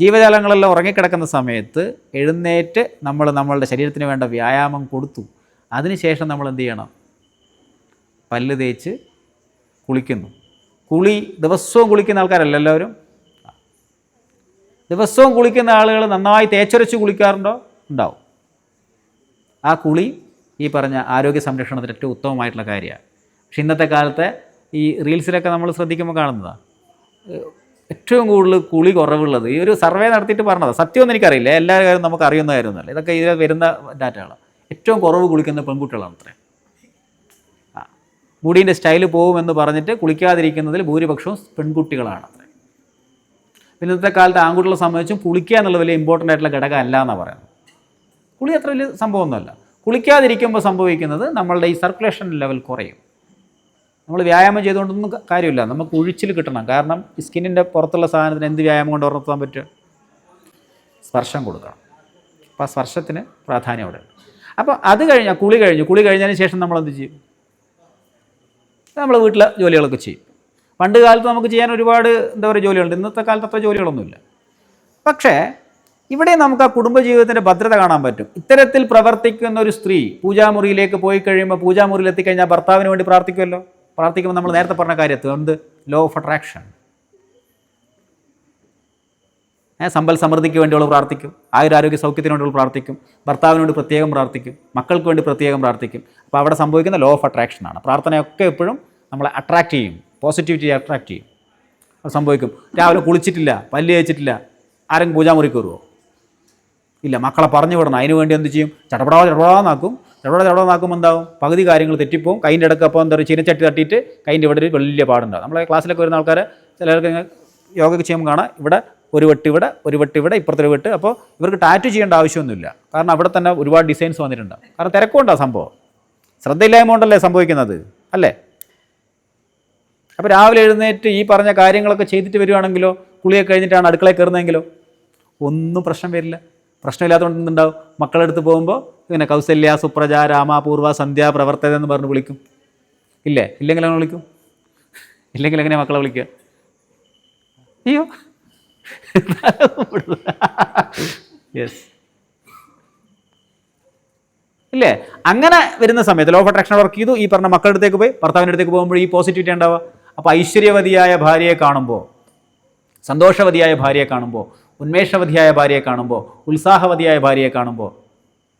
ജീവജാലങ്ങളെല്ലാം ഉറങ്ങിക്കിടക്കുന്ന സമയത്ത് എഴുന്നേറ്റ് നമ്മളുടെ ശരീരത്തിന് വേണ്ട വ്യായാമം കൊടുത്തു. അതിനുശേഷം നമ്മൾ എന്ത് ചെയ്യണം? പല്ല് തേച്ച് കുളിക്കുന്നു. ദിവസവും കുളിക്കുന്ന ആൾക്കാരല്ല എല്ലാവരും. ദിവസവും കുളിക്കുന്ന ആളുകൾ നന്നായി തേച്ചൊരച്ച് കുളിക്കാറുണ്ടോ? ഉണ്ടാവും. ആ കുളി ഈ പറഞ്ഞ ആരോഗ്യ സംരക്ഷണത്തിന് ഏറ്റവും ഉത്തമമായിട്ടുള്ള കാര്യമാണ്. പക്ഷെ ഇന്നത്തെ കാലത്തെ ഈ റീൽസിലൊക്കെ നമ്മൾ ശ്രദ്ധിക്കുമ്പോൾ കാണുന്നതാണ് ഏറ്റവും കൂടുതൽ കുളി കുറവുള്ളത്. ഈ ഒരു സർവേ നടത്തിയിട്ട് പറഞ്ഞതാണ്, സത്യമൊന്നും എനിക്കറിയില്ല, എല്ലാ കാര്യം നമുക്ക് അറിയുന്ന കാര്യമൊന്നുമല്ല, ഇതൊക്കെ ഇതിൽ വരുന്ന ഡാറ്റകളാണ്. ഏറ്റവും കുറവ് കുളിക്കുന്ന പെൺകുട്ടികളാണ് അത്രേ. മുടീൻ്റെ സ്റ്റൈല് പോകുമെന്ന് പറഞ്ഞിട്ട് കുളിക്കാതിരിക്കുന്നതിൽ ഭൂരിപക്ഷവും പെൺകുട്ടികളാണ് അത്രേ. ഇന്നത്തെ കാലത്ത് ആൺകുട്ടികളെ സംബന്ധിച്ചും കുളിക്കുക എന്നുള്ള വലിയ ഇമ്പോർട്ടൻ്റ് ആയിട്ടുള്ള ഘടകം അല്ല എന്നാണ് പറയുന്നത്. കുളി അത്ര വലിയ സംഭവമൊന്നുമല്ല. കുളിക്കാതിരിക്കുമ്പോൾ സംഭവിക്കുന്നത് നമ്മളുടെ ഈ സർക്കുലേഷൻ ലെവൽ കുറയും. നമ്മൾ വ്യായാമം ചെയ്തുകൊണ്ടൊന്നും കാര്യമില്ല, നമുക്ക് ഒഴിച്ചിൽ കിട്ടണം. കാരണം ഈ സ്കിന്നിൻ്റെ പുറത്തുള്ള സാധനത്തിന് എന്ത് വ്യായാമം കൊണ്ട് ഉറപ്പാൻ പറ്റുക? സ്പർശം കൊടുക്കണം. അപ്പോൾ ആ സ്പർശത്തിന് പ്രാധാന്യം അവിടെ ഉണ്ട്. അപ്പോൾ അത് കഴിഞ്ഞാൽ കുളി കഴിഞ്ഞതിന് ശേഷം നമ്മളെന്ത് ചെയ്യും? നമ്മൾ വീട്ടിലെ ജോലികളൊക്കെ ചെയ്യും. പണ്ട് കാലത്ത് നമുക്ക് ചെയ്യാൻ ഒരുപാട് ജോലികളുണ്ട്. ഇന്നത്തെ കാലത്ത് അത്ര ജോലികളൊന്നുമില്ല. പക്ഷേ ഇവിടെ നമുക്ക് ആ കുടുംബജീവിതത്തിൻ്റെ ഭദ്രത കാണാൻ പറ്റും. ഇത്തരത്തിൽ പ്രവർത്തിക്കുന്ന ഒരു സ്ത്രീ പൂജാമുറിയിലേക്ക് പോയി കഴിയുമ്പോൾ, പൂജാമുറിയിൽ എത്തിക്കഴിഞ്ഞാൽ ഭർത്താവിന് വേണ്ടി പ്രാർത്ഥിക്കുമല്ലോ. പ്രാർത്ഥിക്കുമ്പോൾ നമ്മൾ നേരത്തെ പറഞ്ഞ കാര്യത്തിൽ ലോ ഓഫ് അട്രാക്ഷൻ. സമ്പൽ സമൃദ്ധിക്ക് വേണ്ടി അവൾ പ്രാർത്ഥിക്കും, ആയുരാരോഗ്യ സൗഖ്യത്തിന് വേണ്ടി അവൾ പ്രാർത്ഥിക്കും, ഭർത്താവിന് വേണ്ടി പ്രത്യേകം പ്രാർത്ഥിക്കും, മക്കൾക്ക് വേണ്ടി പ്രത്യേകം പ്രാർത്ഥിക്കും. അപ്പോൾ അവിടെ സംഭവിക്കുന്ന ലോ ഓഫ് അട്രാക്ഷനാണ്. പ്രാർത്ഥനയൊക്കെ എപ്പോഴും നമ്മളെ അട്രാക്റ്റ് ചെയ്യും, പോസിറ്റിവിറ്റി അട്രാക്റ്റ് ചെയ്യും. അത് സംഭവിക്കും. രാവിലെ കുളിച്ചിട്ടില്ല, പല്ല് തേച്ചിട്ടില്ല, ആരെങ്കിലും പൂജാമുറി കയറുമോ? ഇല്ല. മക്കളെ പറഞ്ഞു വിടണം. അതിന് വേണ്ടി എന്ത് ചെയ്യും? ചടപടാന്നാക്കും. ചടപടാന്നാക്കുമ്പോൾ എന്താവും? പകുതി കാര്യങ്ങൾ തെറ്റിപ്പോവും. കൈൻ്റെ ഇടയ്ക്ക് അപ്പോൾ ചീനച്ചട്ടി തട്ടിയിട്ട് കൈൻ്റെ ഇവിടെ ഒരു വലിയ പാടുണ്ടാകും. നമ്മളെ ക്ലാസ്സിലൊക്കെ വരുന്ന ആൾക്കാർ ചിലർക്ക് യോഗയൊക്കെ ചെയ്യുമ്പോൾ കാണാം, ഇവിടെ ഒരു വെട്ട് ഇവിടെ ഇപ്പുറത്തൊരു വെട്ട്. അപ്പോൾ ഇവർക്ക് ടാറ്റു ചെയ്യേണ്ട ആവശ്യമൊന്നുമില്ല. കാരണം അവിടെ തന്നെ ഒരുപാട് ഡിസൈൻസ് വന്നിട്ടുണ്ടാകും. കാരണം തിരക്കുണ്ടാകും സംഭവം. ശ്രദ്ധയില്ലായ്മ കൊണ്ടല്ലേ സംഭവിക്കുന്നത്, അല്ലേ? അപ്പോൾ രാവിലെ എഴുന്നേറ്റ് ഈ പറഞ്ഞ കാര്യങ്ങളൊക്കെ ചെയ്തിട്ട് വരുവാണെങ്കിലോ, കുളിയൊക്കെ കഴിഞ്ഞിട്ടാണ് അടുക്കളയിൽ കയറുന്നതെങ്കിലോ ഒന്നും പ്രശ്നം വരില്ല. പ്രശ്നമില്ലാത്തതുകൊണ്ട് എന്തുണ്ടാവും? മക്കളെടുത്ത് പോകുമ്പോൾ ഇങ്ങനെ കൗസല്യ സുപ്രജ രാമ പൂർവ സന്ധ്യ പ്രവർത്തത എന്ന് പറഞ്ഞ് വിളിക്കും. ഇല്ലേ? ഇല്ലെങ്കിൽ അങ്ങനെ വിളിക്കും. ഇല്ലെങ്കിൽ എങ്ങനെയാണ് മക്കളെ വിളിക്കുക? അയ്യോ യെസ് ഇല്ലേ? അങ്ങനെ വരുന്ന സമയത്ത് ലോ ഓഫ് അട്രാക്ഷൻ വർക്ക് ചെയ്തു. ഈ പറഞ്ഞ മക്കളുടെ അടുത്തേക്ക് പോയി, ഭർത്താവിൻ്റെ അടുത്തേക്ക് പോകുമ്പോൾ ഈ പോസിറ്റിവിറ്റി ഉണ്ടാവുക. അപ്പോൾ ഐശ്വര്യവതിയായ ഭാര്യയെ കാണുമ്പോൾ, സന്തോഷവതിയായ ഭാര്യയെ കാണുമ്പോൾ, ഉന്മേഷവതിയായ ഭാര്യയെ കാണുമ്പോൾ, ഉത്സാഹവതിയായ ഭാര്യയെ കാണുമ്പോൾ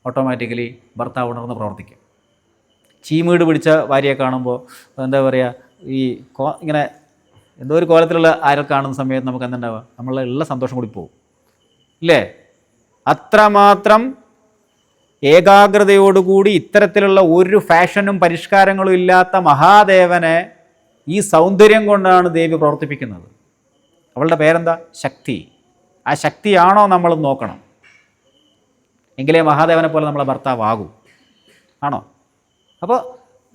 ഓട്ടോമാറ്റിക്കലി ഭർത്താവ് ഉണർന്ന് പ്രവർത്തിക്കും. ചീമീട് പിടിച്ച ഭാര്യയെ കാണുമ്പോൾ എന്താ പറയുക, ഈ ഇങ്ങനെ എന്തോ ഒരു കോലത്തിലുള്ള ആരെ കാണുന്ന സമയത്ത് നമുക്ക് എന്തുണ്ടാവുക? നമ്മളുടെ ഉള്ള സന്തോഷം കൂടി പോകും, ഇല്ലേ? അത്രമാത്രം ഏകാഗ്രതയോടുകൂടി ഇത്തരത്തിലുള്ള ഒരു ഫാഷനും പരിഷ്കാരങ്ങളും ഇല്ലാത്ത മഹാദേവനെ ഈ സൗന്ദര്യം കൊണ്ടാണ് ദേവി പ്രവർത്തിപ്പിക്കുന്നത്. അവളുടെ പേരെന്താ? ശക്തി. ആ ശക്തിയാണോ നമ്മൾ നോക്കണം. എങ്കിലേ മഹാദേവനെ പോലെ നമ്മളെ ഭർത്താവാകൂ. ആണോ? അപ്പോൾ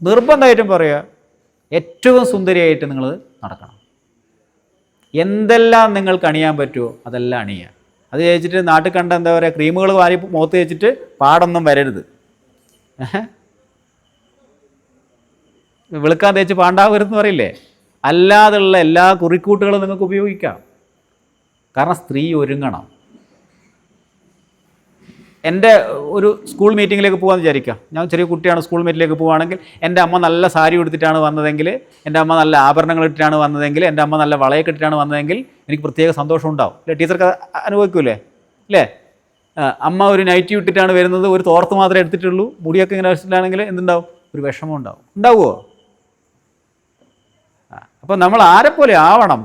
നിർബന്ധമായിട്ടും പറയുക, ഏറ്റവും സുന്ദരിയായിട്ട് നിങ്ങൾ നടക്കണം. എന്തെല്ലാം നിങ്ങൾക്ക് അണിയാൻ പറ്റുമോ അതെല്ലാം അണിയുക. അത് തേച്ചിട്ട് നാട്ടിൽ കണ്ട എന്താ പറയുക, ക്രീമുകൾ വാരി മുഖത്ത് തേച്ചിട്ട് പാടൊന്നും വരരുത്. വെളുക്കാൻ തേച്ച് പാണ്ടാവരുതെന്ന് പറയില്ലേ? അല്ലാതുള്ള എല്ലാ കുറിക്കൂട്ടുകളും നിങ്ങൾക്ക് ഉപയോഗിക്കാം. കാരണം സ്ത്രീ ഒരുങ്ങണം. എൻ്റെ ഒരു സ്കൂൾ മീറ്റിങ്ങിലേക്ക് പോകാമെന്ന് വിചാരിക്കുക. ഞാൻ ചെറിയ കുട്ടിയാണ്, സ്കൂൾ മീറ്റിലേക്ക് പോവുകയാണെങ്കിൽ എൻ്റെ അമ്മ നല്ല സാരി ഉടുത്തിട്ടാണ് വന്നതെങ്കിൽ, എൻ്റെ അമ്മ നല്ല ആഭരണങ്ങൾ ഇട്ടിട്ടാണ് വന്നതെങ്കിൽ, എൻ്റെ അമ്മ നല്ല വളയൊക്കെ ഇട്ടിട്ടാണ് വന്നതെങ്കിൽ എനിക്ക് പ്രത്യേക സന്തോഷം ഉണ്ടാവും, അല്ലേ? ടീച്ചർക്ക് അനുഭവിക്കൂലേ, അല്ലേ? അമ്മ ഒരു നൈറ്റി ഇട്ടിട്ടാണ് വരുന്നത്, ഒരു തോർത്ത് മാത്രമേ എടുത്തിട്ടുള്ളൂ, മുടിയൊക്കെ ഇങ്ങനെ വെച്ചിട്ടാണെങ്കിൽ എന്തുണ്ടാവും? ഒരു വിഷമം ഉണ്ടാവുമോ? അപ്പോൾ നമ്മൾ ആരെപ്പോലെ ആവണം?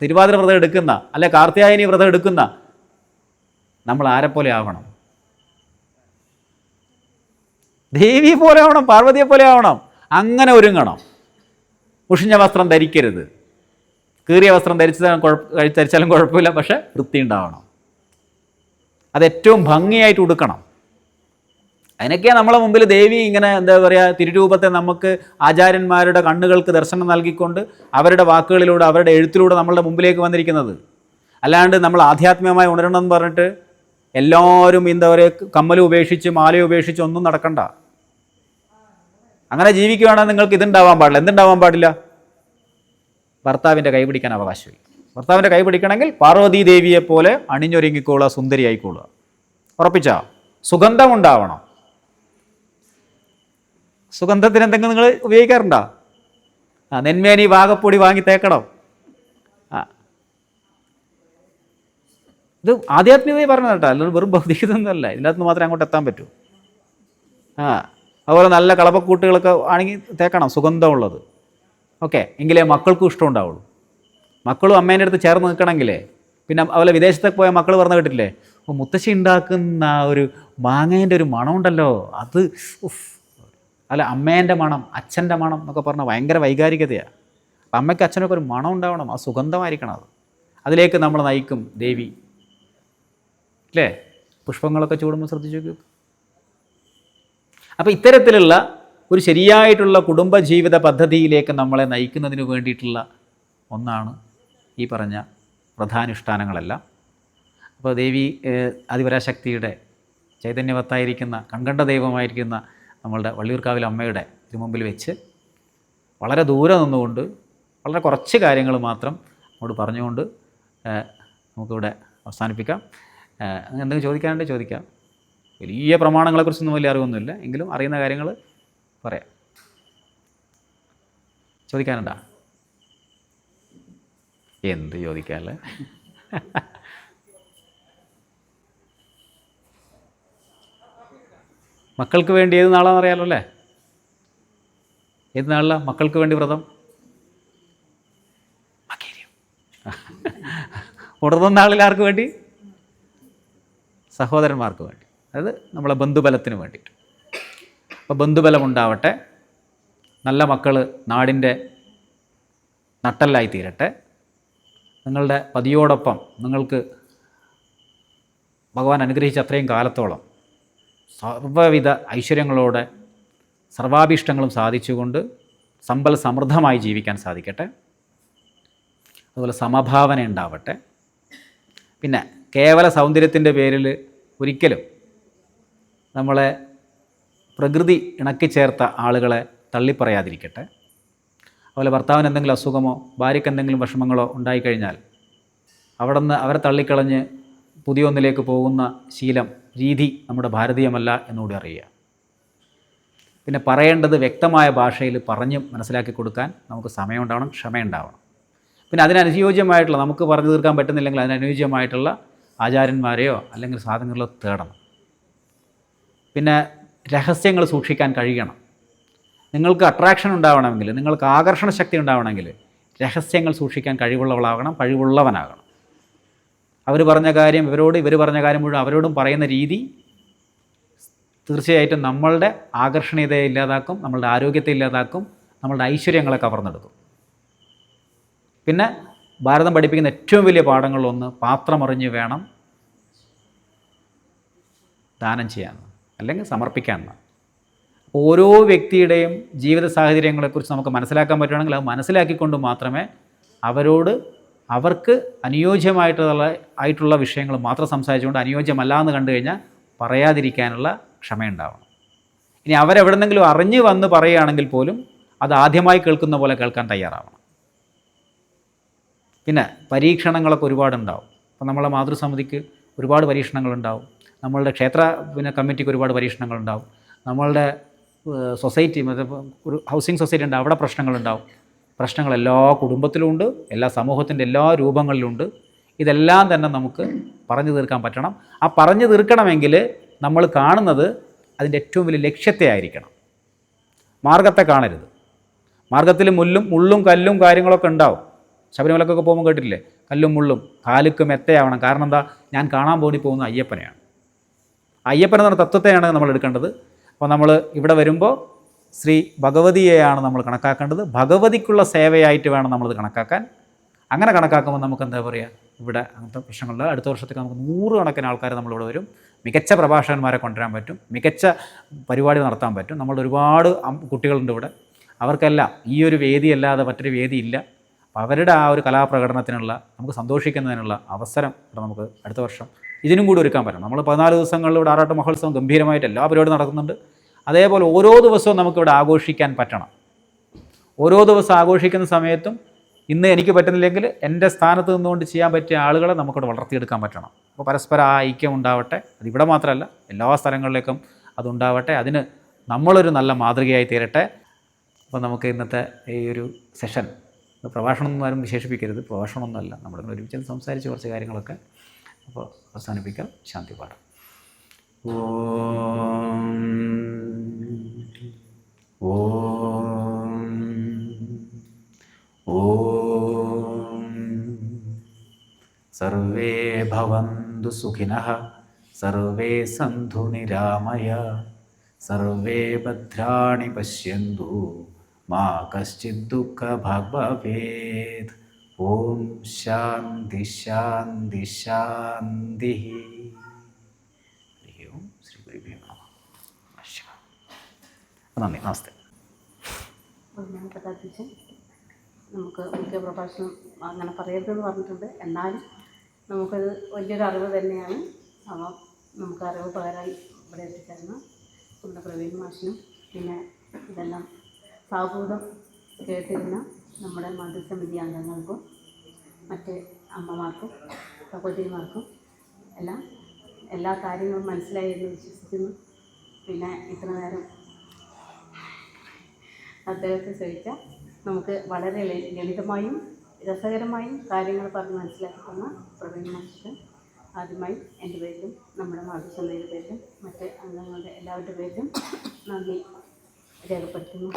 തിരുവാതിര വ്രതം എടുക്കുന്ന, അല്ലെ കാർത്തിയായനി വ്രതം എടുക്കുന്ന നമ്മൾ ആരെപ്പോലെ ആവണം? ദേവിയെ പോലെ ആവണം, പാർവതിയെ പോലെ ആവണം. അങ്ങനെ ഒരുങ്ങണം. മുഷിഞ്ഞ വസ്ത്രം ധരിക്കരുത്. കീറിയ വസ്ത്രം ധരിച്ചാലും കുഴപ്പമില്ല, പക്ഷെ വൃത്തി ഉണ്ടാവണം. അത് ഏറ്റവും ഭംഗിയായിട്ട് ഉടുക്കണം. അതിനൊക്കെയാണ് നമ്മളെ മുമ്പിൽ ദേവി ഇങ്ങനെ എന്താ പറയുക തിരുരൂപത്തെ നമുക്ക് ആചാര്യന്മാരുടെ കണ്ണുകൾക്ക് ദർശനം നൽകിക്കൊണ്ട് അവരുടെ വാക്കുകളിലൂടെ അവരുടെ എഴുത്തിലൂടെ നമ്മളുടെ മുമ്പിലേക്ക് വന്നിരിക്കുന്നത്. അല്ലാണ്ട് നമ്മൾ ആധ്യാത്മികമായി ഉണരണം എന്ന് പറഞ്ഞിട്ട് എല്ലാവരും എന്താ പറയുക കമ്മൽ ഉപേക്ഷിച്ച് മാല ഉപേക്ഷിച്ച് ഒന്നും നടക്കണ്ട. അങ്ങനെ ജീവിക്കുകയാണെങ്കിൽ നിങ്ങൾക്ക് ഇതുണ്ടാവാൻ പാടില്ല. എന്തുണ്ടാവാൻ പാടില്ല? ഭർത്താവിൻ്റെ കൈ പിടിക്കാൻ അവകാശമില്ല. ഭർത്താവിൻ്റെ കൈ പിടിക്കണമെങ്കിൽ പാർവതീ ദേവിയെ പോലെ അണിഞ്ഞൊരുങ്ങിക്കോളുക, സുന്ദരിയായിക്കോളുക. ഉറപ്പിച്ചാ? സുഗന്ധമുണ്ടാവണം. സുഗന്ധത്തിന് എന്തെങ്കിലും നിങ്ങൾ ഉപയോഗിക്കാറുണ്ടോ? നെന്മേനി വാകപ്പൊടി വാങ്ങി തേക്കണം. ഇത് ആധ്യാത്മികമായി പറഞ്ഞത് കേട്ടോ, അല്ലെങ്കിൽ വെറും ഭൗതികതൊന്നുമല്ല. ഇതിനകത്ത് മാത്രമേ അങ്ങോട്ട് എത്താൻ പറ്റൂ. അതുപോലെ നല്ല കളപ്പക്കൂട്ടുകളൊക്കെ ആണെങ്കിൽ തേക്കണം, സുഗന്ധമുള്ളത്. ഓക്കെ, എങ്കിലേ മക്കൾക്കും ഇഷ്ടം ഉണ്ടാവുള്ളൂ. മക്കളും അമ്മേൻ്റെ അടുത്ത് ചേർന്ന് നിൽക്കണമെങ്കിലേ. പിന്നെ അതുപോലെ വിദേശത്തൊക്കെ പോയ മക്കൾ പറഞ്ഞു കേട്ടില്ലേ, മുത്തശ്ശി ഉണ്ടാക്കുന്ന ഒരു മാങ്ങേൻ്റെ ഒരു മണം ഉണ്ടല്ലോ, അത് അല്ല അമ്മേൻ്റെ മണം, അച്ഛൻ്റെ മണം എന്നൊക്കെ പറഞ്ഞാൽ ഭയങ്കര വൈകാരികതയാണ്. അപ്പം അമ്മയ്ക്ക് അച്ഛനൊക്കെ ഒരു മണം ഉണ്ടാവണം, ആ സുഗന്ധമായിരിക്കണം. അതിലേക്ക് നമ്മൾ നയിക്കും ദേവി അല്ലേ? പുഷ്പങ്ങളൊക്കെ ചൂടുമ്പോൾ ശ്രദ്ധിച്ചു നോക്കൂ. അപ്പോൾ ഇത്തരത്തിലുള്ള ഒരു ശരിയായിട്ടുള്ള കുടുംബജീവിത പദ്ധതിയിലേക്ക് നമ്മളെ നയിക്കുന്നതിന് വേണ്ടിയിട്ടുള്ള ഒന്നാണ് ഈ പറഞ്ഞ പ്രധാനുഷ്ഠാനങ്ങളെല്ലാം. അപ്പോൾ ദേവി ആദിപരാശക്തിയുടെ ചൈതന്യവത്തായിരിക്കുന്ന കൺകണ്ട ദൈവമായിരിക്കുന്ന നമ്മളുടെ വള്ളിയൂർക്കാവിൽ അമ്മയുടെ മുമ്പിൽ വെച്ച് വളരെ ദൂരെ നിന്നുകൊണ്ട് വളരെ കുറച്ച് കാര്യങ്ങൾ മാത്രം അങ്ങോട്ട് പറഞ്ഞുകൊണ്ട് നമുക്കിവിടെ അവസാനിപ്പിക്കാം. എന്തെങ്കിലും ചോദിക്കാനുണ്ടെങ്കിൽ ചോദിക്കാം. വലിയ പ്രമാണങ്ങളെക്കുറിച്ചൊന്നും വലിയ അറിവൊന്നുമില്ല, എങ്കിലും അറിയുന്ന കാര്യങ്ങൾ പറയാം. ചോദിക്കാനുണ്ടോ? എന്ത് ചോദിക്കാനല്ലേ? മക്കൾക്ക് വേണ്ടി ഏത് നാളാണെന്ന് അറിയാലോ അല്ലേ? ഏത് നാളിലാണ് മക്കൾക്ക് വേണ്ടി വ്രതം? ഉണർന്ന നാളിൽ ആർക്ക് വേണ്ടി? സഹോദരന്മാർക്ക് വേണ്ടി, അതായത് നമ്മളെ ബന്ധുബലത്തിന് വേണ്ടിയിട്ട്. അപ്പോൾ ബന്ധുബലം ഉണ്ടാവട്ടെ, നല്ല മക്കൾ നാടിൻ്റെ നട്ടെല്ലായി തീരട്ടെ. നിങ്ങളുടെ പതിയോടൊപ്പം നിങ്ങൾക്ക് ഭഗവാൻ അനുഗ്രഹിച്ച അത്രയും കാലത്തോളം സർവ്വവിധ ഐശ്വര്യങ്ങളോടെ സർവാഭീഷ്ടങ്ങളും സാധിച്ചുകൊണ്ട് സമ്പൽ സമൃദ്ധമായി ജീവിക്കാൻ സാധിക്കട്ടെ. അതുപോലെ സമഭാവന ഉണ്ടാവട്ടെ. പിന്നെ കേവല സൗന്ദര്യത്തിൻ്റെ പേരിൽ ഒരിക്കലും നമ്മളെ പ്രകൃതി ഇണക്കിച്ചേർത്ത ആളുകളെ തള്ളിപ്പറയാതിരിക്കട്ടെ. അതുപോലെ ഭർത്താവിന് എന്തെങ്കിലും അസുഖമോ ഭാര്യയ്ക്ക് എന്തെങ്കിലും വിഷമങ്ങളോ ഉണ്ടായിക്കഴിഞ്ഞാൽ അവിടെ നിന്ന് അവരെ തള്ളിക്കളഞ്ഞ് പുതിയൊന്നിലേക്ക് പോകുന്ന ശീലം, രീതി നമ്മുടെ ഭാരതീയമല്ല എന്നുകൂടി അറിയുക. പിന്നെ പറയേണ്ടത് വ്യക്തമായ ഭാഷയിൽ പറഞ്ഞ് മനസ്സിലാക്കി കൊടുക്കാൻ നമുക്ക് സമയമുണ്ടാവണം, ക്ഷമയുണ്ടാവണം. പിന്നെ അതിനനുയോജ്യമായിട്ടുള്ള, നമുക്ക് പറഞ്ഞു തീർക്കാൻ പറ്റുന്നില്ലെങ്കിൽ അതിനനുയോജ്യമായിട്ടുള്ള ആചാര്യന്മാരെയോ അല്ലെങ്കിൽ സാധനങ്ങളോ തേടണം. പിന്നെ രഹസ്യങ്ങൾ സൂക്ഷിക്കാൻ കഴിയണം. നിങ്ങൾക്ക് അട്രാക്ഷൻ ഉണ്ടാവണമെങ്കിൽ, നിങ്ങൾക്ക് ആകർഷണ ശക്തി ഉണ്ടാവണമെങ്കിൽ രഹസ്യങ്ങൾ സൂക്ഷിക്കാൻ കഴിവുള്ളവനാകണം. അവർ പറഞ്ഞ കാര്യം ഇവർ പറഞ്ഞ കാര്യം മുഴുവൻ അവരോടും പറയുന്ന രീതി തീർച്ചയായിട്ടും നമ്മളുടെ ആകർഷണീയതയെ ഇല്ലാതാക്കും, നമ്മളുടെ ആരോഗ്യത്തെ ഇല്ലാതാക്കും, നമ്മളുടെ ഐശ്വര്യങ്ങളെ കവർന്നെടുക്കും. പിന്നെ ഭാരതം പഠിപ്പിക്കുന്ന ഏറ്റവും വലിയ പാഠങ്ങളിലൊന്ന് പാത്രമറിഞ്ഞ് വേണം ദാനം ചെയ്യാൻ അല്ലെങ്കിൽ സമർപ്പിക്കാൻ. ഓരോ വ്യക്തിയുടെയും ജീവിത സാഹചര്യങ്ങളെക്കുറിച്ച് നമുക്ക് മനസ്സിലാക്കാൻ പറ്റുകയാണെങ്കിൽ അത് മനസ്സിലാക്കിക്കൊണ്ട് മാത്രമേ അവർക്ക് അനുയോജ്യമായിട്ടുള്ള വിഷയങ്ങൾ മാത്രം സംസാരിച്ചുകൊണ്ട് അനുയോജ്യമല്ല എന്ന് കണ്ടു കഴിഞ്ഞാൽ പറയാതിരിക്കാനുള്ള ക്ഷമയുണ്ടാവണം. ഇനി അവരെവിടെന്നെങ്കിലും അറിഞ്ഞ് വന്ന് പറയുകയാണെങ്കിൽ പോലും അത് ആദ്യമായി കേൾക്കുന്ന പോലെ കേൾക്കാൻ തയ്യാറാവണം. പിന്നെ പരീക്ഷണങ്ങളൊക്കെ ഒരുപാടുണ്ടാവും. അപ്പോൾ നമ്മളെ മാതൃസമിതിക്ക് ഒരുപാട് പരീക്ഷണങ്ങളുണ്ടാവും, നമ്മളുടെ ക്ഷേത്ര കമ്മിറ്റിക്ക് ഒരുപാട് പരീക്ഷണങ്ങളുണ്ടാവും, നമ്മളുടെ സൊസൈറ്റി ഒരു ഹൗസിംഗ് സൊസൈറ്റി ഉണ്ട്, അവിടെ പ്രശ്നങ്ങളുണ്ടാവും. പ്രശ്നങ്ങൾ എല്ലാ കുടുംബത്തിലുമുണ്ട്, എല്ലാ സമൂഹത്തിൻ്റെ എല്ലാ രൂപങ്ങളിലുമുണ്ട്. ഇതെല്ലാം തന്നെ നമുക്ക് പറഞ്ഞു തീർക്കാൻ പറ്റണം. ആ പറഞ്ഞു തീർക്കണമെങ്കിൽ നമ്മൾ കാണുന്നത് അതിൻ്റെ ഏറ്റവും വലിയ ലക്ഷ്യത്തെ ആയിരിക്കണം, മാർഗത്തെ കാണരുത്. മാർഗത്തിൽ മുള്ളും കല്ലും കാര്യങ്ങളൊക്കെ ഉണ്ടാവും. ശബരിമലക്കൊക്കെ പോകുമ്പോൾ കേട്ടിട്ടില്ലേ, കല്ലും മുള്ളും കാലുക്ക് മെത്തയാവണം. കാരണം എന്താ? ഞാൻ കാണാൻ വേണ്ടി പോകുന്ന അയ്യപ്പനെയാണ്. അയ്യപ്പൻ എന്ന തത്വത്തെയാണ് നമ്മൾ എടുക്കേണ്ടത്. അപ്പോൾ നമ്മൾ ഇവിടെ വരുമ്പോൾ ശ്രീ ഭഗവതിയെയാണ് നമ്മൾ കണക്കാക്കേണ്ടത്. ഭഗവതിക്കുള്ള സേവയായിട്ട് വേണം നമ്മളത് കണക്കാക്കാൻ. അങ്ങനെ കണക്കാക്കുമ്പോൾ നമുക്ക് എന്താ പറയുക, ഇവിടെ അങ്ങനത്തെ പ്രശ്നങ്ങളില്ല. അടുത്ത വർഷത്തേക്ക് നമുക്ക് 100 കണക്കിന് ആൾക്കാർ നമ്മളിവിടെ വരും. മികച്ച പ്രഭാഷകന്മാരെ കൊണ്ടുവരാൻ പറ്റും, മികച്ച പരിപാടി നടത്താൻ പറ്റും. നമ്മൾ ഒരുപാട് കുട്ടികളുണ്ട് ഇവിടെ, അവർക്കെല്ലാം ഈ ഒരു വേദിയല്ലാതെ മറ്റൊരു വേദിയില്ല. അപ്പോൾ അവരുടെ ആ ഒരു കലാപ്രകടനത്തിനുള്ള, നമുക്ക് സന്തോഷിക്കുന്നതിനുള്ള അവസരം ഇവിടെ നമുക്ക് അടുത്ത വർഷം ഇതിനും കൂടി ഒരുക്കാൻ പറ്റണം. നമ്മൾ 14 ദിവസങ്ങളിലൂടെ ആറാട്ട് മഹോത്സവം ഗംഭീരമായിട്ട് എല്ലാ പരിപാടിയും നടക്കുന്നുണ്ട്. അതേപോലെ ഓരോ ദിവസവും നമുക്കിവിടെ ആഘോഷിക്കാൻ പറ്റണം. ഓരോ ദിവസം ആഘോഷിക്കുന്ന സമയത്തും ഇന്ന് എനിക്ക് പറ്റുന്നില്ലെങ്കിൽ എൻ്റെ സ്ഥാനത്ത് നിന്നുകൊണ്ട് ചെയ്യാൻ പറ്റിയ ആളുകളെ നമുക്കിവിടെ വളർത്തിയെടുക്കാൻ പറ്റണം. അപ്പോൾ പരസ്പര ആ ഐക്യം ഉണ്ടാവട്ടെ. അതിവിടെ മാത്രമല്ല, എല്ലാ സ്ഥലങ്ങളിലേക്കും അതുണ്ടാവട്ടെ. അതിന് നമ്മളൊരു നല്ല മാതൃകയായി തീരട്ടെ. അപ്പോൾ നമുക്ക് ഇന്നത്തെ ഈ ഒരു സെഷൻ, പ്രഭാഷണമൊന്നും ആരും വിശേഷിപ്പിക്കരുത്, പ്രഭാഷണമൊന്നുമല്ല, നമ്മളിങ്ങനെ ഒരുമിച്ച് സംസാരിച്ച് കുറച്ച് കാര്യങ്ങളൊക്കെ. അപ്പോൾ അവസാനിപ്പിക്കാം. ശാന്തി പാഠം. ഓം സർവേ ഭവന്തു സുഖിനഃ, സർവേ സന്തു നിരാമയ, സർവേ ഭദ്രാണി പശ്യന്തു, മാ കശ്ചിത് ദുഃഖഭാഗ് ഭവേത്. ഓം ശാന്തി ശാന്തി ശാന്തി. ഓം ശ്രീ ഗുരുഭ്യോ നമഃ. നന്ദി, നമസ്തേ. നമുക്ക് മുഖ്യ പ്രഭാഷണം അങ്ങനെ പറയരുതെന്ന് പറഞ്ഞിട്ടുണ്ട്. എന്നാലും നമുക്കത് വലിയൊരു അറിവ് തന്നെയാണ്. അപ്പം നമുക്ക് അറിവ് പകരാൻ ഇവിടെ എത്തിച്ചേർന്ന നമ്മുടെ പ്രവീൺ മാഷിനും, പിന്നെ ഇതെല്ലാം സാഹൂതം കേട്ടിരുന്ന നമ്മുടെ മതസമിതി അംഗങ്ങൾക്കും മറ്റ് അമ്മമാർക്കും സഹോദരിമാർക്കും എല്ലാം എല്ലാ കാര്യങ്ങളും മനസ്സിലായി എന്ന് വിശ്വസിക്കുന്നു. പിന്നെ ഇത്ര നേരം അദ്ദേഹത്തെ സഹിച്ച നമുക്ക് വളരെ ലളിതമായും രസകരമായും കാര്യങ്ങൾ പറഞ്ഞ് മനസ്സിലാക്കി തന്ന പ്രവീൺ മാഷിന് ആദ്യമായി എൻ്റെ പേരിലും നമ്മുടെ മാതൃസമിതിയുടെ പേരിലും മറ്റ് അംഗങ്ങളുടെ എല്ലാവരുടെ പേരിലും നന്ദി രേഖപ്പെടുത്തുന്നു.